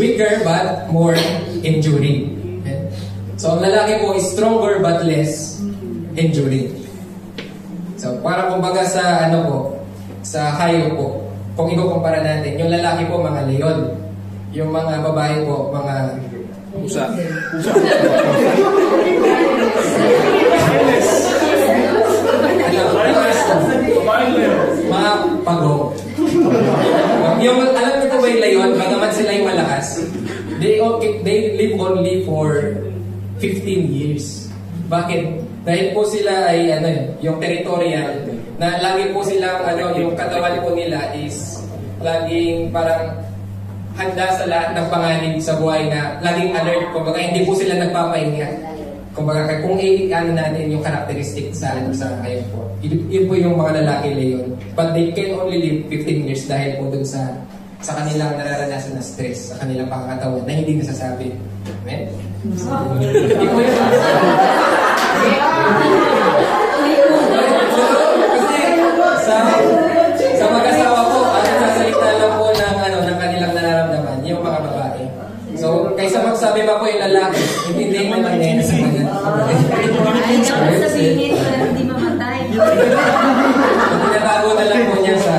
weaker but more enduring. Okay? So, ang lalaki po is stronger but less enduring. So, para kumbaga sa sa hayop po, kung ikukumpara natin, yung lalaki po mga leon, yung mga babae po mga Pusa. mga pagong. Yung, alam niyo po ba yung leon, bagamat sila yung malakas, they live only for 15 years. Bakit? Dahil po sila ay yung territorial, na lagi po silang yung katawan po nila is laging parang handa sa lahat ng panganib sa buhay, na laging alert. Kumbaga hindi po sila nagpapahinga. Kumbaga kung natin yung characteristic sa ngayon po. Yun po yung mga lalaki leon. But they can only live 15 years dahil po dun sa kanilang nararanasan na stress, sa kanilang pangkatawan na hindi nasasabi. Amen? Hindi po yun. lalaki. Hindi naman niya sa kanya. Ay, dapat sabihin para hindi mamatay. Tinatago na lang po niya sa...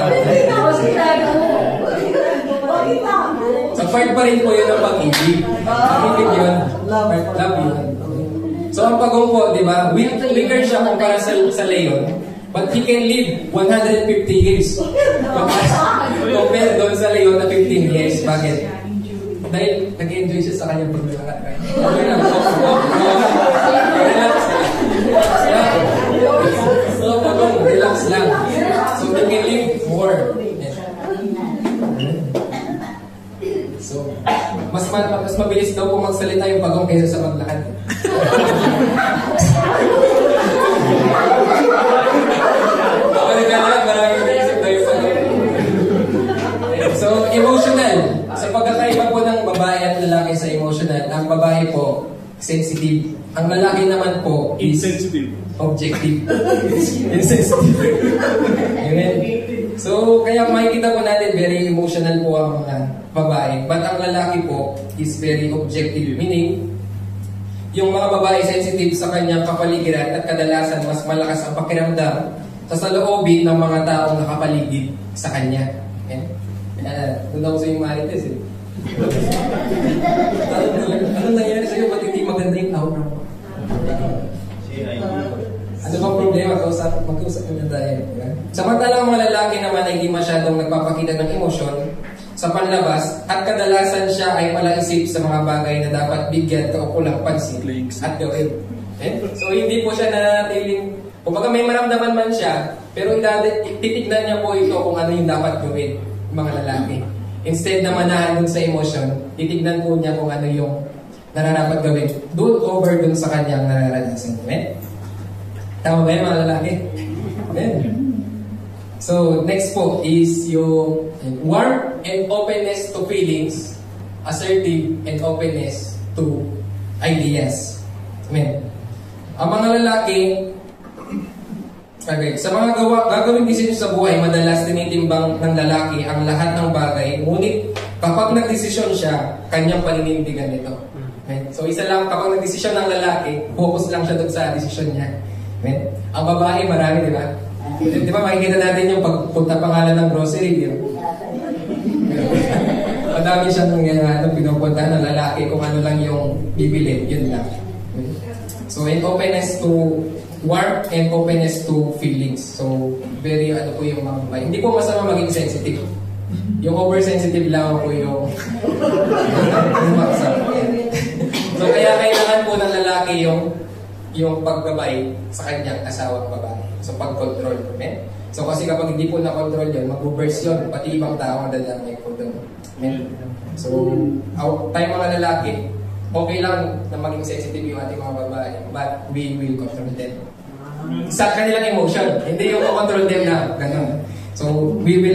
Sa part pa rin po yun ang pag-ibig. Pag-ibig yun. Love yun. So ang pagong po, di ba? Weaker siya kumpara sa leon. But he can live 150 years. Compare doon sa leon na 15 years. Bakit? Dahil nag-enjoy siya sa kanyang paglalakad. Okay lang. Relax lang. So pagong, relax lang. So he can live more. So, mas mabilis daw po magsalita yung pagong kaysa sa maglakad. Maraming naisip na yung pagong. So, emotional. Sa pagkakaiba po ng babae at lalaki sa emotional, ang babae po, sensitive. Ang lalaki naman po is Insensitive. Objective. Insensitive. Amen. So, kaya makikita po natin, very emotional po ang mga babae. But ang lalaki po is very objective. Meaning, yung mga babae sensitive sa kanyang kapaligiran at kadalasan mas malakas ang pakiramdam sa saloobin ng mga taong nakapaligid sa kanya. Doon ako sa yung marites eh. Anong nangyari sa'yo? Ba't hindi maganda yung aura mo? Ano bang problema? Mag-usap na tayo. Samantalang mga lalaki naman ay hindi masyadong nagpapakita ng emosyon sa panlabas at kadalasan siya ay palaisip sa mga bagay na dapat bigyan kaukulang pansin at gawin. So hindi po siya nanatiling, kumbaga may maramdaman man siya, pero titignan niya po ito kung ano yung dapat gawin, mga lalaki. Instead na manahan dun sa emosyon, titignan po niya kung ano yung nararapat gawin. Doon over dun sa kanyang nararanasan. Tama ba yun, mga lalaki? Amen. So, next po is yung warmth and openness to feelings, assertive and openness to ideas. Amen. Ang mga lalaki, sa mga gagawin decision sa buhay, madalas tinitimbang ng lalaki ang lahat ng bagay, ngunit kapag nagdesisyon siya, kanyang paninindigan nito. Okay? So, isa lang, kapag nagdesisyon ng lalaki, focus lang siya doon sa desisyon niya. Okay? Ang babae, marami, di ba? Di ba makikita natin yung pagpunta pangalan ng grocery, di ba? Madami siyang pinupunta ng lalaki kung ano lang yung bibili, yun lang. So, in openness to warmth and openness to feelings. So, very po yung mga babae. Hindi po masama maging sensitive. Yung oversensitive lang po yung So, kaya kailangan po ng lalaki yung paggabay sa kanyang asawang babae. So, pag-control. Okay? So, kasi kapag hindi po na-control yun, mag-burst yun, pati ibang tao madadamay po doon. So, tayo mga lalaki, okay lang na maging sensitive yung ating mga babae, but we will control them. Sa kanilang emotion, hindi yung control them na gano'n. So, we will,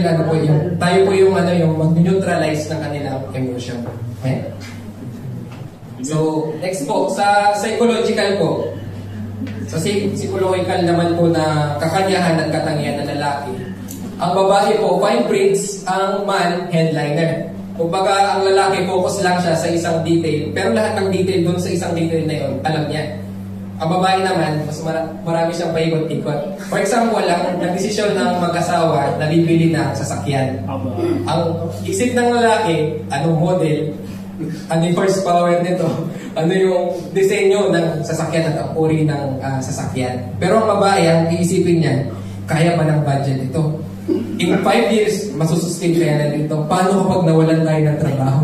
tayo po yung mag-neutralize ng kanilang emotion. Okay? So, next po, sa psychological po. Sa psychological naman po na kakanyahan at katangian ng lalaki. Ang babae po, fine prints, ang man, headliner. Kumbaga, ang lalaki, focus lang siya sa isang detail. Pero lahat ng detail doon sa isang detail na yun, alam niya. Ang babae naman, mas marami siyang paikot-ikot. For example, ang nagdesisyon ng mag-asawa na bibili na sasakyan. Ang isip ng lalaki, anong model, ano yung horsepower nito, ano yung disenyo ng sasakyan at ang uri ng sasakyan. Pero ang babae, ang iisipin niya, kaya ba ng budget ito? In 5 years, masusustain kaya na dito. Paano kapag nawalan tayo ng trabaho?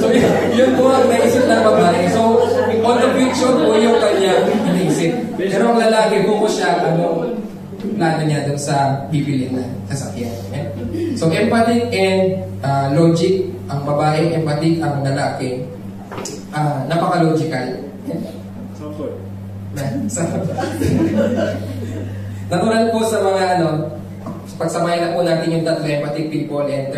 So, yun po ang naisip ng babae. So, on the future po yung kanya iniisip. Pero ang lalaki, focus siya, plano niya doon sa bibili na sasakyan. Okay? So, empathic and logic. Ang babae, empathic. Ang lalaki, napaka-logical. Natural po sa mga pagsamahin na po natin yung tatlo, empathic people and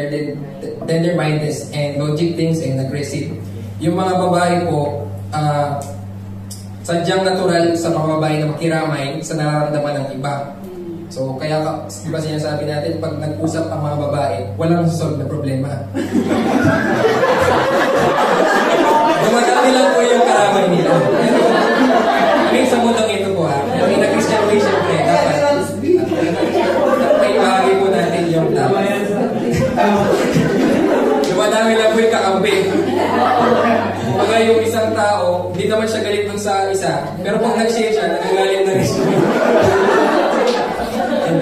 tender-minded and logic things and aggressive. Yung mga babae po, sadyang natural sa mga babae na makiramay sa nararamdaman ng iba. So, kaya, di ba sinasabi natin, pag nag-usap ang mga babae, walang solve na problema. Dumadami lang po yung karamay nila. I mean, sa mundong ito po I mean, na Christian way, syempre, dapat may bahagi po natin yung dumadami lang po yung kakampi. Kumbaga yung isang tao, hindi naman siya galit dun sa isa, pero pag nag-share siya, nagagalit na rin siya.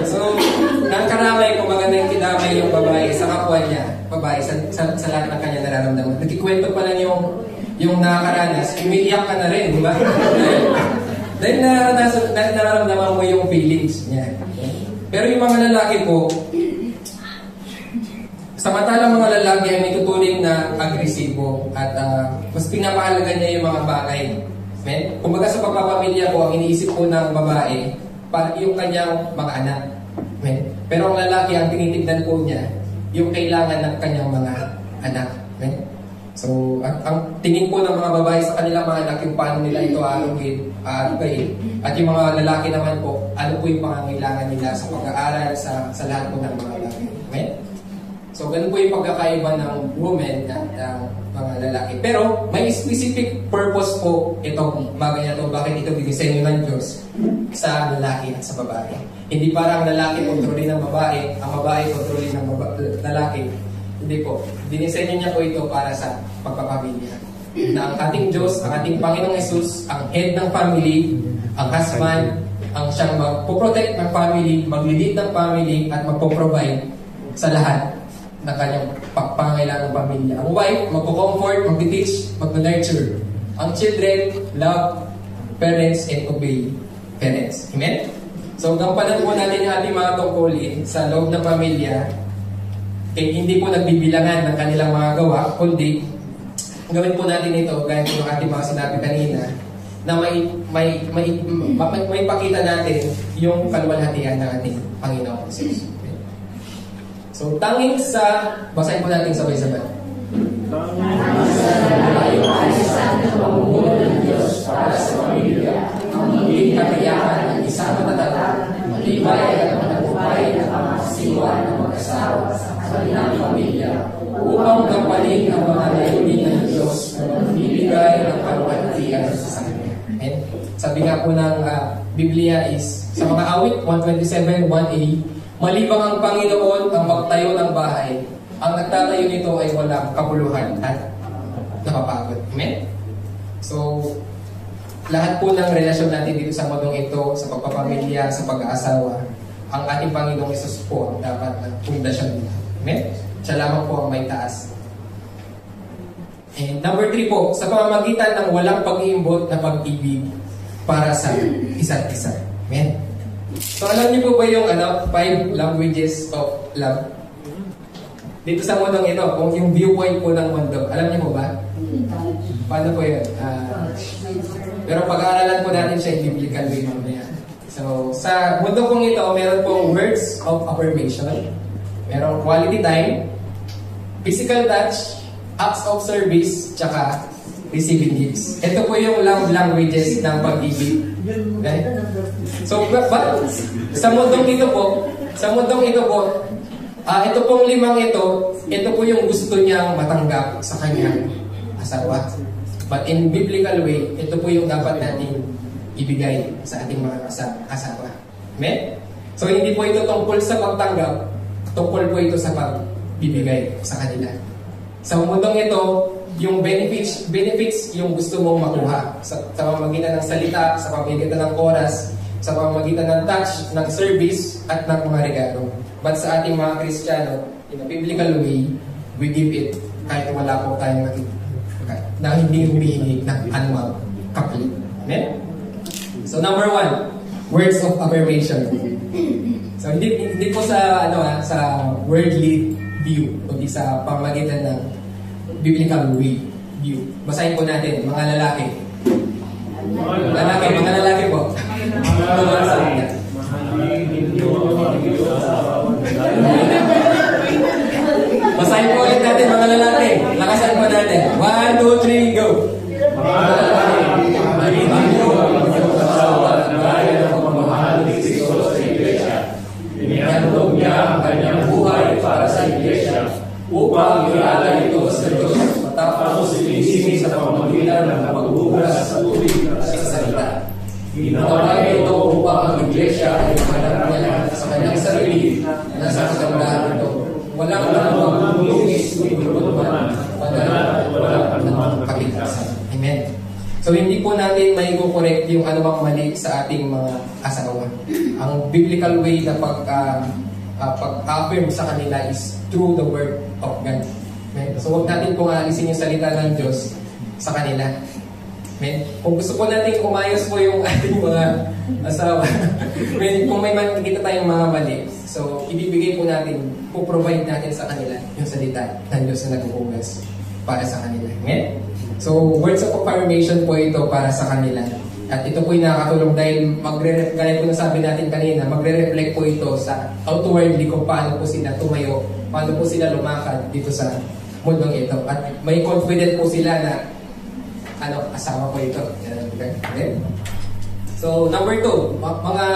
So, nakaramay, kumbaga nagkidamay yung babae sa kapwa niya, babae sa lahat ng kanya nararamdaman. Nagkikwento pa lang yung nakakaranas, umiiyak ka na rin, di ba? Dahil nararamdaman mo yung feelings niya. Pero yung mga lalaki po, samantalang mga lalaki ay may tuturing na agresibo at mas pinapahalaga niya yung mga bagay. Men? Kumbaga sa pagpapamilya po, ang iniisip po ng babae, para yung kanyang mga anak. Men? Pero ang lalaki, ang tinitignan po niya, yung kailangan ng kanyang mga anak. Men? So, ang tingin po ng mga babae sa kanilang mga anak, yung paano nila ito aarugayin. At yung mga lalaki naman po, ano po yung pangangailangan nila sa pag-aaral, sa lahat po ng mga lalaki. Men? So, ganun po yung pagkakaiba ng women at mga lalaki. Pero, may specific purpose po itong bagay na ito. Bakit ito dinisenyo ng Diyos sa lalaki at sa babae. Hindi parang lalaki kontrolin ng babae, ang babae kontrolin ng lalaki. Hindi po. Dinisenyo niya po ito para sa pagpapamilya. Na ang ating Diyos, ang ating Panginoong Yesus, ang head ng family, ang husband, ang siyang magpo-protect ng family, mag-lead ng family, at magpo-provide sa lahat ng kanyang pangangailangan ng pamilya. Ang wife, magpo-comfort, mag-teach, mag-nurture. Ang children, love parents and obey parents. Amen? So, gampanan po natin yung ating mga tungkulin sa loob ng pamilya. Hindi po nagbibilangan ng kanilang mga gawa, kundi gawin po natin ito, gaya po ng ating mga sinabi kanina, na may pakita natin yung kaluwalhatian ng ating Panginoong Jesus. So, tanging sa, basahin po natin sabay-sabay. Tanging sa nalayo-alisan ng pamumuno ng Diyos para sa pamilya, ang hindi katiyakan ng isang matatag, matibay at matagupay na pangasiwa ng mag-asawa sa kanilang pamilya, upang gampanin ang mga layunin ng Diyos na magbibigay ng kaluwalhatian sa Kanya. Amen? Sabi nga po ng Biblia is, sa mga awit 127, 1a, malibang ang Panginoon ang magtayo ng bahay, ang nagtatayo nito ay walang kapuluhan at napapagod. Amen? So, lahat po ng relasyon natin dito sa mundong ito, sa pagpapamilya, sa pag-aasawa, ang ating Panginoong Yesus po ang dapat na pundasyon nila. Amen? Siya lamang po ang may taas. And number 3 po, sa pamamagitan ng walang pag-iimbot na pag-ibig para sa isa't isa. Amen? So, alam niyo po ba yung 5 languages of love? Dito sa mundong ito, kung yung viewpoint po ng mundo, alam niyo po ba? Paano po yun? Pero pag-aaralan po natin siya yung biblical way mamaya. So, sa mundo pong ito, meron pong words of affirmation, meron quality time, physical touch, acts of service, tsaka receiving gifts. Ito po yung love languages ng pag-ibig. Okay? So, sa mundong ito po, ito pong 5 ito po yung gusto niyang matanggap sa kanyang asawa. But in biblical way, ito po yung dapat natin ibigay sa ating mga asawa. Amen? So, hindi po ito tungkol sa pagtanggap, tungkol po ito sa pagbibigay sa kanila. Sa mundong ito, yung benefits yung gusto mong makuha sa pamamagitan ng salita, sa pamamagitan ng oras, sa pamamagitan ng touch, ng service, at ng mga regalo. But sa ating mga Kristiyano, in a biblical way, we give it kahit wala po tayong na hindi humihingi ng anumang kapalit. Amen? So number 1, words of affirmation. So hindi po sa sa worldly view, kundi sa pamamagitan ng biblical view. Basahin po natin, mga lalaki. Mga lalaki po. Basahin po ulit natin, mga lalaki. Lakasan po natin. 1, 2, 3, go! Mga lalaki, mahalin niyo ang inyong asawa na gaya ng pagmamahal ni Kristo sa Iglesia. Inihandog niya ang kanyang buhay para sa Iglesia upang ialay ito sa Diyos. Matapos inisini sa pamamagitan nasa kagandahan ito. Walang anumang lugis ni lulot man, walang anumang kapintasan. Amen. So hindi po natin may correct yung anumang mali sa ating mga asawa. Ang biblical way na pag-affirm sa kanila is through the word of God. Amen. So huwag natin pong aalisin yung salita ng Diyos sa kanila. Amen. Kung gusto po natin umayos po yung ating mga asawa, amen, kung may makikita tayong mga mali, so ibibigay po natin, po-provide natin sa kanila yung salita ng Diyos na naghuhugas para sa kanila. Amen. So, words of affirmation po ito para sa kanila. At ito po yung nakakatulong dahil gaya po nasabi natin kanina, magre-reflect po ito sa outwardly kung paano po sila tumayo, paano po sila lumakad dito sa mundong ito. At may confident po sila na asawa ko ito. Okay? So, number 2, mga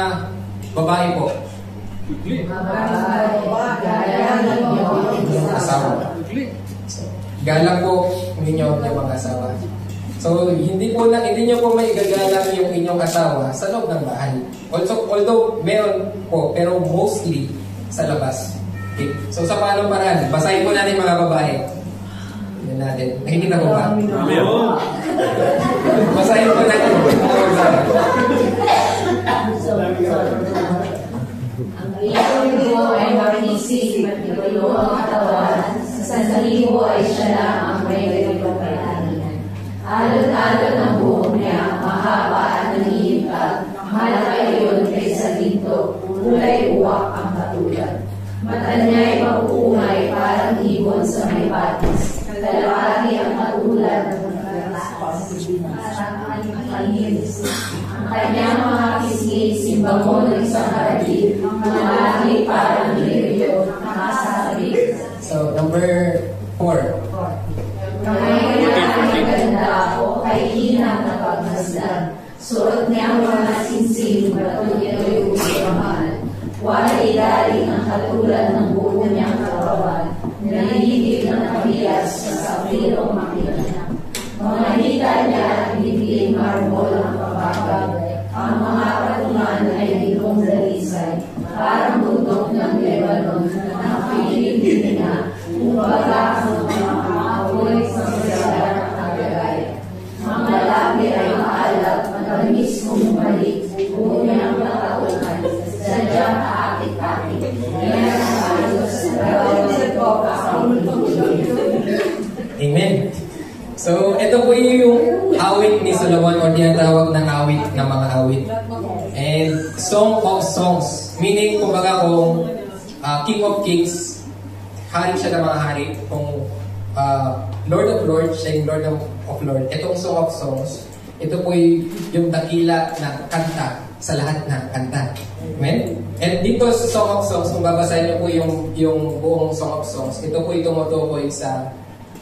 babae po. Asawa. Galang po ninyo yung mga asawa. So, hindi nyo po may gagalang yung inyong asawa sa loob ng bahay. Although meron po, pero mostly sa labas. Okay? So, sa paanong paraan? Basahin po natin mga babae. Yan natin. Nakikita po ba? Basahin po natin. Ang iyong ay makinisig, matigulo ang katawan. Sa salibo ay siya lang ang may ganitong kailangan. Alon-alon ang buhok niya, mahaba at nanihintag. Malaki yun kaysa dito, kulay uwak ang katulad. Mata niya ay mapuungay parang ibon sa may patis. Kalawari ang katulad ng malinis. Ang kanyang mga kisgi, simbango ng isang karagid, malaki parang lirio, nakasabik. So, number 4. Ngayon ganda ako kay hinang na pagmasdan. Suot niya ang mga sinsing, bato nito'y usiramahal. Wala'y daring ang katulad ng buo niyang katawan. Nalilibig ng kabias sa pilong makina. Mga hita niya at bibigay marmol ang pabagag. Ang mga patungan ay bigong dalisay. Parang bundok ng Lebanon na napiling din niya. Kumbaga ang mga apoy sa masaya ng kagagay. Mga labi ay maalat, matamis kung balik. Buo niyang katauhan. Sadyang kaakit-akit. Yan ang ayos na gawin ko Amen. So, ito po yung awit ni Solomon o tinatawag na awit ng mga awit. And Song of Songs. Meaning, kumbaga kung King of Kings, hari siya ng mga hari. Kung Lord of Lords, siya yung Lord of Lords. Itong Song of Songs, ito po yung dakila na kanta sa lahat ng kanta. Amen? And dito sa Song of Songs, kung babasahin niyo po yung buong Song of Songs, ito po yung tumutukoy sa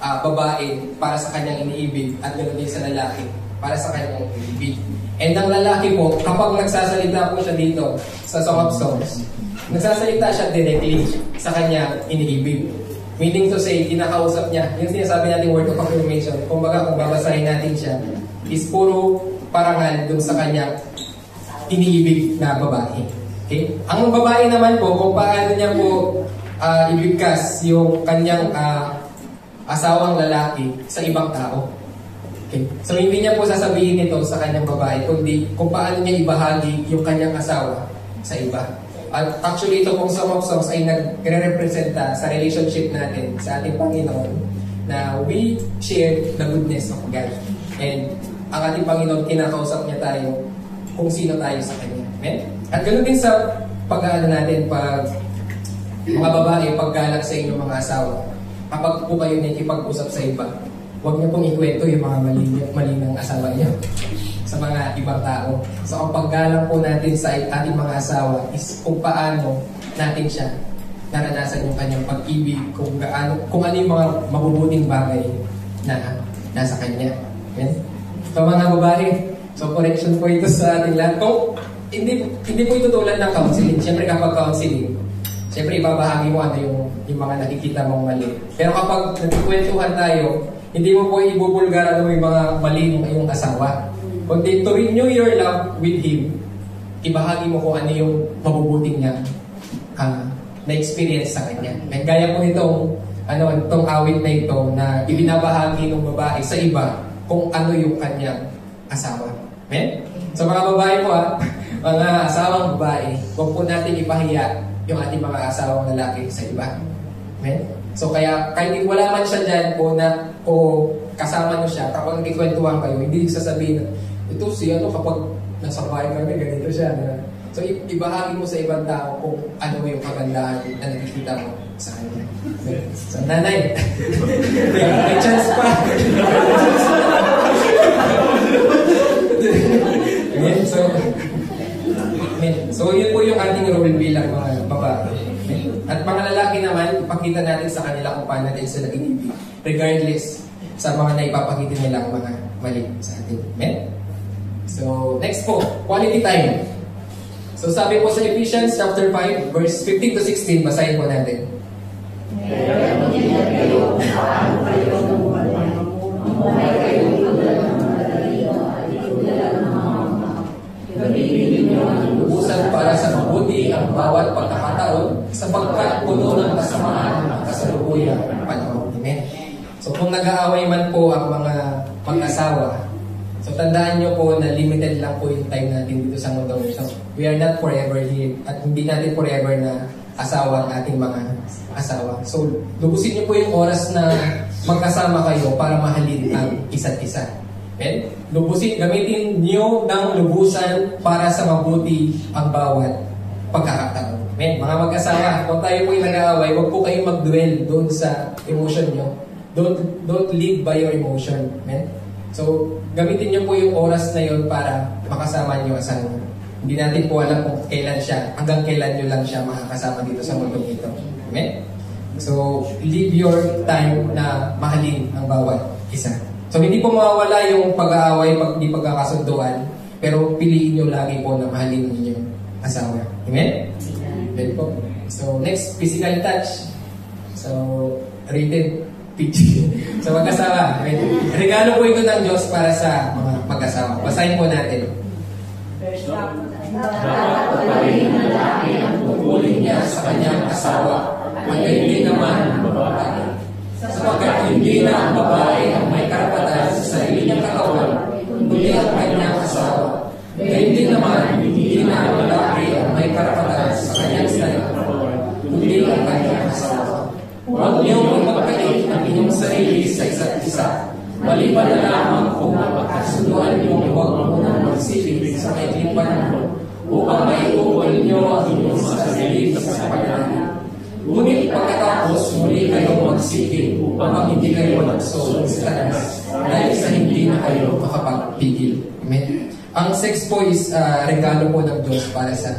babae para sa kanyang iniibig at ganoon din sa lalaki para sa kanyang iniibig. And ang lalaki po, kapag nagsasalita po siya dito sa Song of Songs, nagsasalita siya directly sa kanyang iniibig. Meaning to say, kinakausap niya. Yung sinasabi natin word of affirmation, kumbaga kung babasahin natin siya, is puro parangal dun sa kanyang iniibig na babae. Okay? Ang babae naman po, kung paano niya po ibigkas yung kanyang asawang lalaki sa ibang tao. Okay? So hindi niya po sasabihin ito sa kanyang babae, kundi kung paano niya ibahagi yung kanyang asawa sa iba. At actually ito pong Song of Songs ay nagre-representa sa relationship natin sa ating Panginoon na we share the goodness of God. And ang ating Panginoon, kinakausap niya tayo kung sino tayo sa Kanya. Amen? At ganoon din sa pag-aaral natin pag mga babae, paggalak sa inyong mga asawa. Kapag po kayo nakikipag-usap sa iba, huwag niyo pong ikwento yung mga mali ng asawa niyo sa mga ibang tao. So ang paggalang po natin sa ating mga asawa is kung paano natin siya naranasan yung kanyang pag-ibig, kung ano yung mga mabubuting bagay na nasa kanya. Amen? So mga babae, so correction po ito sa ating lahat. Kung hindi po ito tulad ng counseling. Siyempre kapag counseling, siyempre ibabahagi mo ano yung mga nakikita mong mali. Pero kapag nagkikwentuhan tayo, hindi mo po ibubulgar ano yung mga mali ng iyong asawa. Kundi to renew your love with him, ibahagi mo kung ano yung mabubuting niya na-experience sa kanya. Amen. Gaya po nitong, itong awit na ito na ibinabahagi ng babae sa iba kung ano yung kanyang asawa. Amen? So mga babae po mga asawang babae, huwag po natin ipahiya yung ating mga asawang lalaki sa iba. Amen? So kaya kahit wala man siya dyan po o kasama nyo siya, kapag nagkikwentuhan kayo, hindi sasabihin na, ito si kapag nasa bahay kami, ganito siya. So ibahagi mo sa ibang tao kung ano yung kagandahan na nakikita mo sa kanya. So nanay, may chance pa. So yun po yung ating role bilang mga babae. At mga lalaki naman, ipakita natin sa kanila kung paano natin sila inibig, regardless sa mga naipapakita nilang mga mali sa atin. Amen? So next po, quality time. So sabi po sa Ephesians chapter 5, verse 15 to 16, basahin po natin. Ubusan para sa mabuti ang bawat pagkakataon sapagkat puno ng kasamaan ang kasalukuyang panahon. Amen. So kung nag-aaway man po ang mga mag-asawa, so tandaan nyo po na limited lang po yung time natin dito sa mundo. So we are not forever here at hindi natin forever na asawa ang ating mga asawa. So lubusin nyo po yung oras na magkasama kayo para mahalin ang isa't isa. Okay? Gamitin nyo ng lubusan para sa mabuti ang bawat pagkakataon. Okay? Mga mag-asawa, kung tayo po yung nag-aaway, huwag po kayong mag-dwell doon sa emotion nyo. Don't lead by your emotion. Okay? So, gamitin nyo po yung oras na yun para makasama nyo asawa. Hindi natin po alam kung kailan siya, hanggang kailan nyo lang siya makakasama dito sa mundo ito. Okay? So, live your time na mahalin ang bawat isa. So, hindi po mawawala yung pag-aaway pag di pagkakasunduan, pero piliin nyo lagi po na mahalin ang inyong asawa. Amen? Amen po. So, next, physical touch. So, rated PG. So, mag-asawa. Regalo po ito ng Diyos para sa mga mag-asawa. Basahin po natin. Dapat pagpalin ng lalaki ang tungkulin niya sa kanyang asawa, hindi naman ang babae. Sapagkat hindi na ang babae ang may karapatan sa sarili niyang katawan, kundi ang kanyang asawa. Hindi naman, hindi na ang lalaki ang may karapatan sa kanyang sarili, kundi ang kanyang asawa. Huwag niyong magpagkait ang inyong sarili sa isa't isa. Maliban na lamang kung mapagkasunduan niyong huwag munang magsilip sa maikling panahon upang maiukol niyo ang inyong sarili sa panahon. Ngunit pagkatapos muli kayong magsikip upang hindi kayo magsulong sa tanas dahil sa hindi na kayo makapagpigil. Amen. Ang sex po is regalo po ng Diyos para sa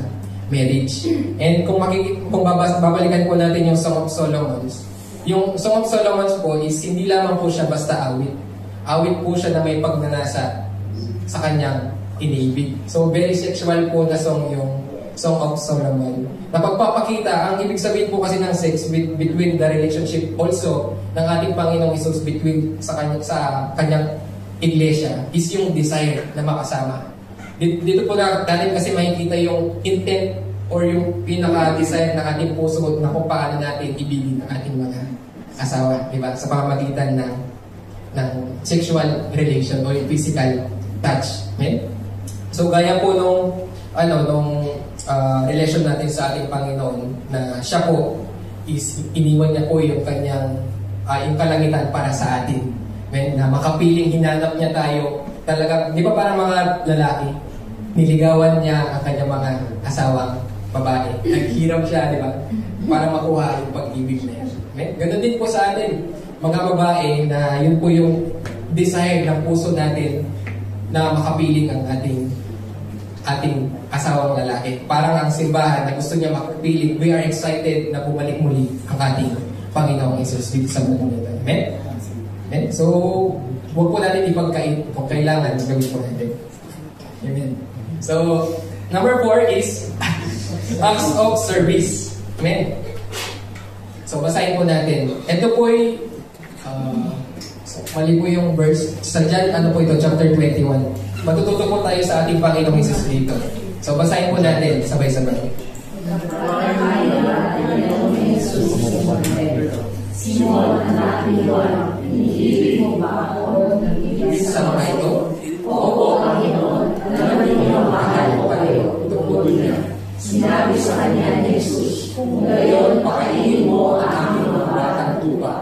marriage. And kung babalikan po natin yung Song of Solomon, yung Song of Solomon po is hindi lamang po siya basta awit. Awit po siya na may pagnanasa sa kanyang iniibig. So very sexual po na song yung Song of Solomon. Napagpapakita, ang ibig sabihin po kasi ng sex between the relationship also ng ating Panginoong Hesus sa kanyang iglesia is yung desire na makasama. Dito po natin kasi makikita yung intent or yung pinaka-desire ng ating puso na kung paano natin ibigin ang ating mga asawa, di ba? Sa pamamagitan ng sexual relation o yung physical touch. Okay? So gaya po nung relation natin sa ating Panginoon na siya po is iniwan niya po yung kanyang yung kalangitan para sa atin. Na makapiling hinanap niya tayo talaga, di ba parang mga lalaki, niligawan niya ang kanyang mga asawang babae. Naghirap siya, di ba? Para makuha yung pag-ibig na yan. Ganun din po sa atin, mga babae, na yun po yung desire ng puso natin na makapiling ang ating asawang lalaki. Parang ang simbahan na gusto niya makapiling, we are excited na bumalik muli ang ating Panginoong Hesus dito sa mundo nito. Amen? Amen? So, huwag po natin ipagkait kung kailangan gawin po natin. Amen. So, number 4 is acts of service. Amen. So, basahin po natin. Ito po ay mali po yung verse. Sa John, chapter 21. Matututo po tayo sa ating Panginoong Hesus dito. So, basahin po natin sabay-sabay. Simon, anak ni Juan, iniibig mo ba ako? Sa mga ito, Opo, Panginoon, alam niyo mahal ko kayo. tungkol niya. Sinabi sa kanya ni Jesus, kung gayon, pakainin mo ang aking mga batang tupa.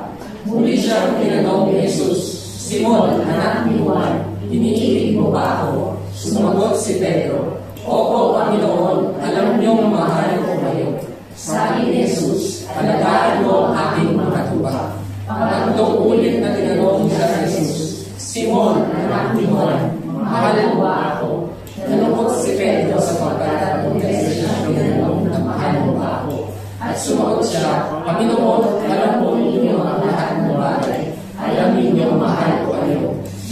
Muli siyang tinanong ni Jesus, Simon, anak ni Juan, iniibig mo ba ako? Sumagot si Pedro, Opo, Panginoon, alam niyong mahal ko kayo. Sabi ni Jesus, Alagaan mo ang aking mga tupa. Pangatlong ulit na tinanong siya ni Jesus, Simon, anak ni Juan, mahal mo ba ako? Nalungkot si Pedro sa pagkatatlong beses siya tinanong na mahal mo ba ako? At sumagot siya, Panginoon, alam po ninyo ang lahat ng bagay. Alam ninyo mahal ko kayo.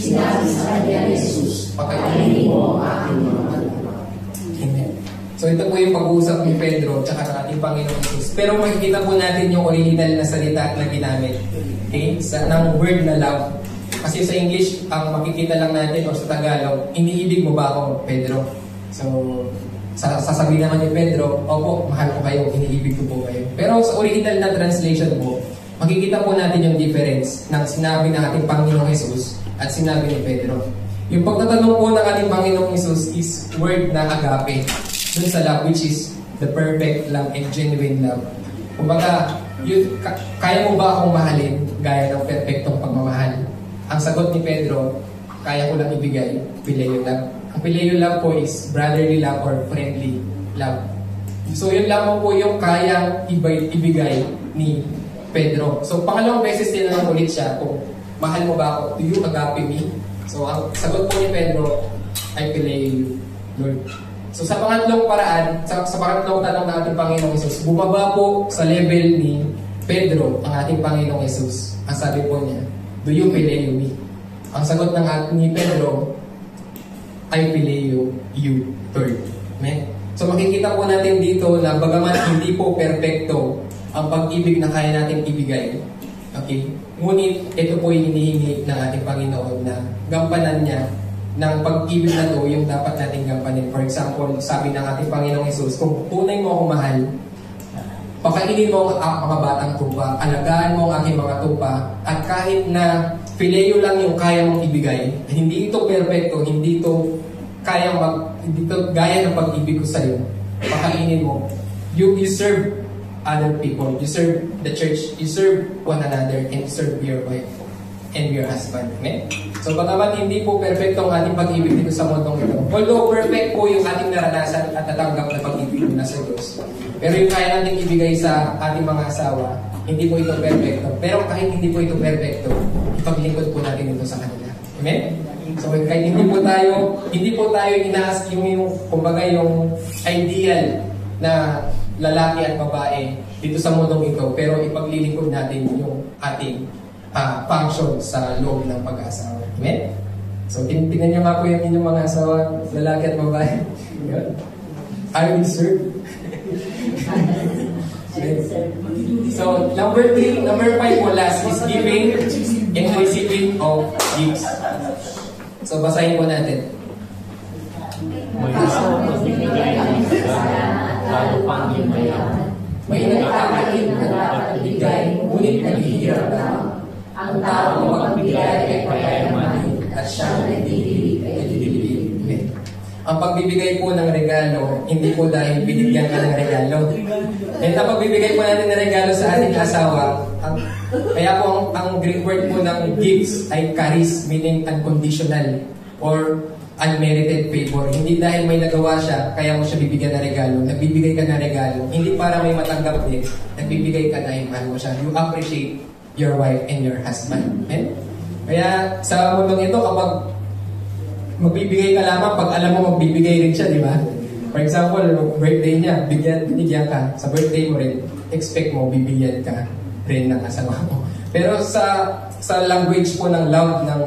sinabi sa kanya ni Jesus, Pakainin mo ang aking mga tupa. Amen. So ito po yung pag-uusap ni Pedro at ng ating Panginoon Jesus. Pero makikita po natin yung original na salita na ginamit. Okay? Ng word na love. Kasi sa English, ang makikita lang natin o sa Tagalog, iniibig mo ba ako, Pedro? So, sasabihin naman ni Pedro, Opo, mahal ko kayo, iniibig ko po kayo. Pero sa original na translation po, makikita po natin yung difference ng sinabi ng ating Panginoong Jesus at sinabi ni Pedro. Yung pagtatanong po ng ating Panginoong Jesus is word na agape, dun sa love, which is the perfect love and genuine love. Kumbaga, kaya mo ba akong mahalin gaya ng perfectong pagmamahal? Ang sagot ni Pedro, kaya ko lang ibigay, phileo love. Ang phileo love po is brotherly love or friendly love. So yun lamang po yung kayang ibigay ni Pedro. So pangalawang beses tinanong ulit siya kung mahal mo ba ako? Do you agape me? So ang sagot po ni Pedro, I phileo you, Lord. So sa pangatlong paraan, sa pangatlong tanong ng ating Panginoong Jesus, bumaba po sa level ni Pedro ang ating Panginoong Jesus. Ang sabi po niya, do you phileo me? Ang sagot ni Pedro, I phileo you, Lord. Amen? So makikita po natin dito na bagaman hindi po perfecto ang pag-ibig na kaya natin ibigay. Okay? Ngunit ito po yung hinihingi ng ating Panginoon na gampanan niya ng pag-ibig na to yung dapat nating gampanin. For example, sabi ng ating Panginoong Jesus, kung tunay mo akong mahal, pakainin mo ang mga batang tupa, alagaan mo ang aking mga tupa, at kahit na phileo lang yung kaya mong ibigay, hindi ito perfecto, hindi ito gaya ng pag-ibig ko sa iyo, pakainin mo. You serve other people, you serve the church, you serve one another, and you serve your wife and your husband. Amen? So bagaman hindi po perfecto ang ating pag-ibig dito sa mundong ito, although perfect po yung ating naranasan at natanggap na pag-ibig na sa Diyos, pero yung kaya nating ibigay sa ating mga asawa, hindi po ito perfecto. Pero kahit hindi po ito perfecto, ipaglingkod po natin ito sa kanila. Amen? So kahit hindi po tayo inaas yung kumbaga yung ideal na lalaki at babae dito sa mundong ito, pero ipaglilingkod natin yung ating function sa loob ng pag-aasawa. Amen? So tingnan nyo nga po yung inyong mga asawa, lalaki at babae. I will serve. So, number 5 po last is giving and receiving of gifts. So, basahin po natin. May nagkakain na dapat ibigay, ngunit naghihirap lang. Ang tao magbigay ay pagkayamanin at siyang nagdidilig ay didilig. Ang pagbibigay po ng regalo, hindi po dahil binigyan ka ng regalo. And ang pagbibigay po natin ng regalo sa ating asawa, kaya po ang Greek word po ng gifts ay charis, meaning unconditional or unmerited favor. Hindi dahil may nagawa siya, kaya mo siya bibigyan ng regalo. Nagbibigay ka ng regalo. Hindi para may matanggap din. Nagbibigay ka dahil mahal mo siya. You appreciate your wife and your husband. Amen? Kaya sa mundong ito, kapag magbibigay ka lamang pag alam mo magbibigay rin siya, di ba? For example, birthday niya, binigyan ka. Sa birthday mo rin, expect mo, bibigyan ka rin ng asawa mo. Pero sa language po ng love ng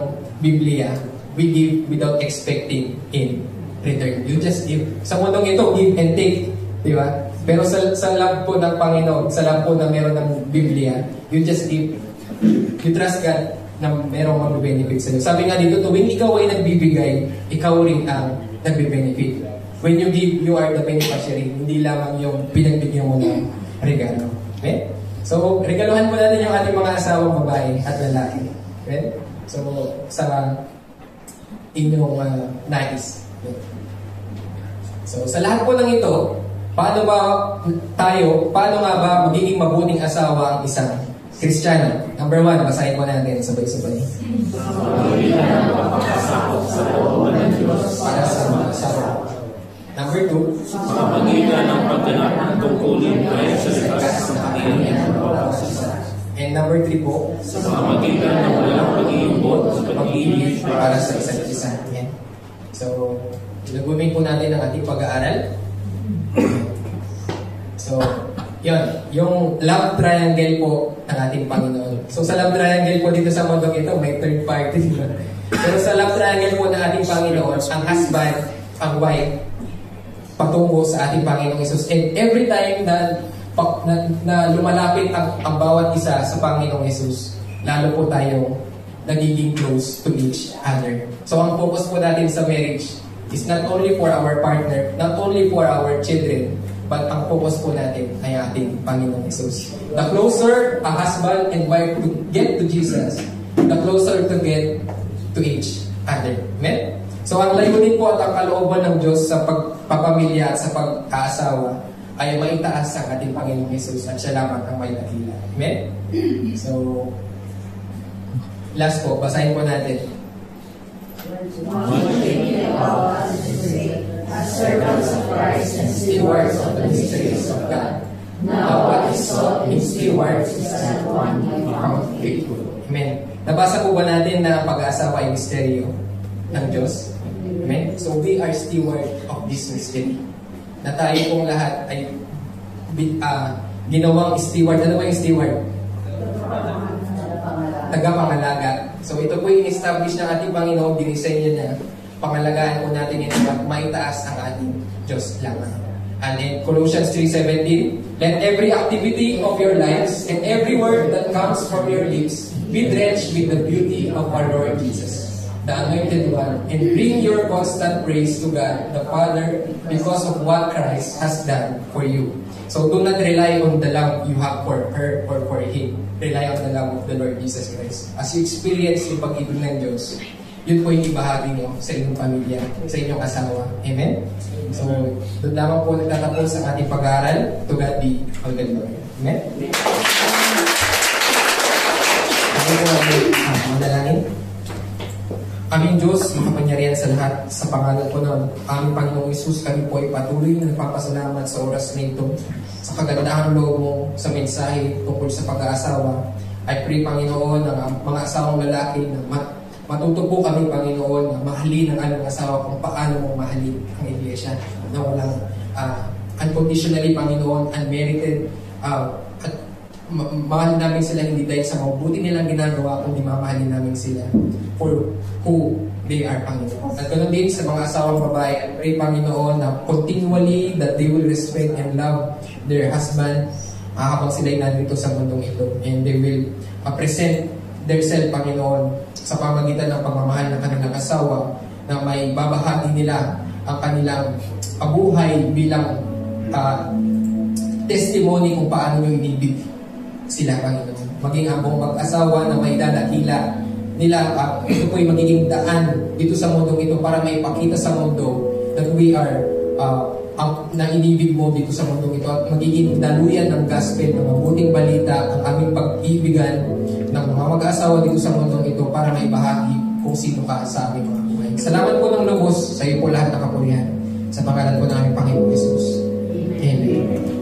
Biblia, we give without expecting in return. You just give. Sa mundong ito, give and take. Di ba? Pero sa love po ng Panginoon, sa love po na meron ng Biblia, you just give. You trust God na merong mag-benefit sa iyo. Sabi nga dito, tuwing ikaw ay nagbibigay, ikaw rin ang nagbe-benefit. When you give, you are the beneficiary. Hindi lamang yung pinagbigyan mo ng regalo. Okay? So, regaluhan po natin yung ating mga asawang babae at lalaki. Okay? So, sa inyong nais. So, sa lahat po ng ito, paano nga ba magiging mabuting asawa ang isang Kristiyano? Number 1, basahin po natin sabay-sabay. Para sa mga asawa. Number 2, sa pamagitan ng pagganap ng tungkulin ayon sa likas ng Panginoon. and number 3 po, Sa pamagitan ng walang pag-iimbot sa pag-ibig para sa isa't isa. Yan. So, ilagumin po natin ang ating pag-aaral. So, yun. Yung love triangle po ng ating Panginoon. So, sa love triangle po dito sa mundong ito, may third party. Pero sa love triangle po ng ating Panginoon, ang husband, ang wife, patungo sa ating Panginoong Hesus. And every time na lumalapit ang bawat isa sa Panginoong Hesus, lalo po tayong nagiging close to each other. So, ang focus po natin sa marriage is not only for our partner, not only for our children, but ang focus po natin ay ating Panginoong Hesus. The closer a husband and wife to get to Jesus, the closer to get to each other. Amen? So, ang layunin po at ang kalooban ng Diyos sa pagpapamilya at sa pag-aasawa ay maitaas ang ating Panginoong Hesus at siya lamang ang may dakila. Amen? So, last po, basahin po natin. As servants of Christ and stewards of the mysteries of God. Now what is sought in stewards is that one may found faithful. Amen. Nabasa po ba natin na pag-aasawa ay misteryo ng Diyos? Amen. So we are steward of this mystery. Na tayo pong lahat ay ginawang steward. Ano ba yung steward? Tagapangalaga. So ito po yung establish ng ating Panginoon, dinisenyo niya. Pangalagaan po natin ito at maitaas ang ating Diyos lamang. And in Colossians 3:17, let every activity of your lives and every word that comes from your lips be drenched with the beauty of our Lord Jesus, the Anointed One, and bring your constant praise to God, the Father, because of what Christ has done for you. So do not rely on the love you have for her or for Him. Rely on the love of the Lord Jesus Christ. As you experience yung pag-ibig ng Diyos, yun po yung ibahagi nyo sa inyong pamilya, sa inyong asawa. Amen? So, doon lamang po nagtatapos ang ating pag-aaral. To God be all the glory. Amen? Ako po ang manalangin. Aming Diyos, makapangyarihan sa lahat, sa pangalan po ng aming Panginoong Hesus, kami po ay patuloy na nagpapasalamat sa oras na ito, sa kagandahang loob mo sa mensahe tungkol sa pag-aasawa. I pray, Panginoon, ng mga asawang lalaki na matuto po kami, Panginoon, na mahalin ang aming asawa kung paano mong mahalin ang Iglesia na walang unconditionally, Panginoon, unmerited, at mahal namin sila hindi dahil sa mabuti nilang ginagawa, kundi mamahalin namin sila for who they are, Panginoon. At ganoon din sa mga asawang babae, I pray, Panginoon, na continually that they will respect and love their husband habang sila'y nandito sa mundong ito. And they will present their self, Panginoon, sa pamagitan ng pagmamahal ng kanilang asawa, na may babahagi nila ang kanilang buhay bilang testimony kung paano nyo inibig sila, Panginoon. Maging abong mag-asawa na may dadakila nila, ito po'y magiging daan dito sa mundong ito para may pakita sa mundo that we are na inibig mo dito sa mundong ito at magiging daluyan ng gospel, ng mabuting balita, ang aming pag-ibigan ng mga mag-aasawa dito sa mundong ito para may bahagi kung sino ka sa aming mga buhay. Salamat po ng lubos sa iyo po lahat ng kapurihan. Sa pangalan po ng aming Panginoon Jesus. Amen.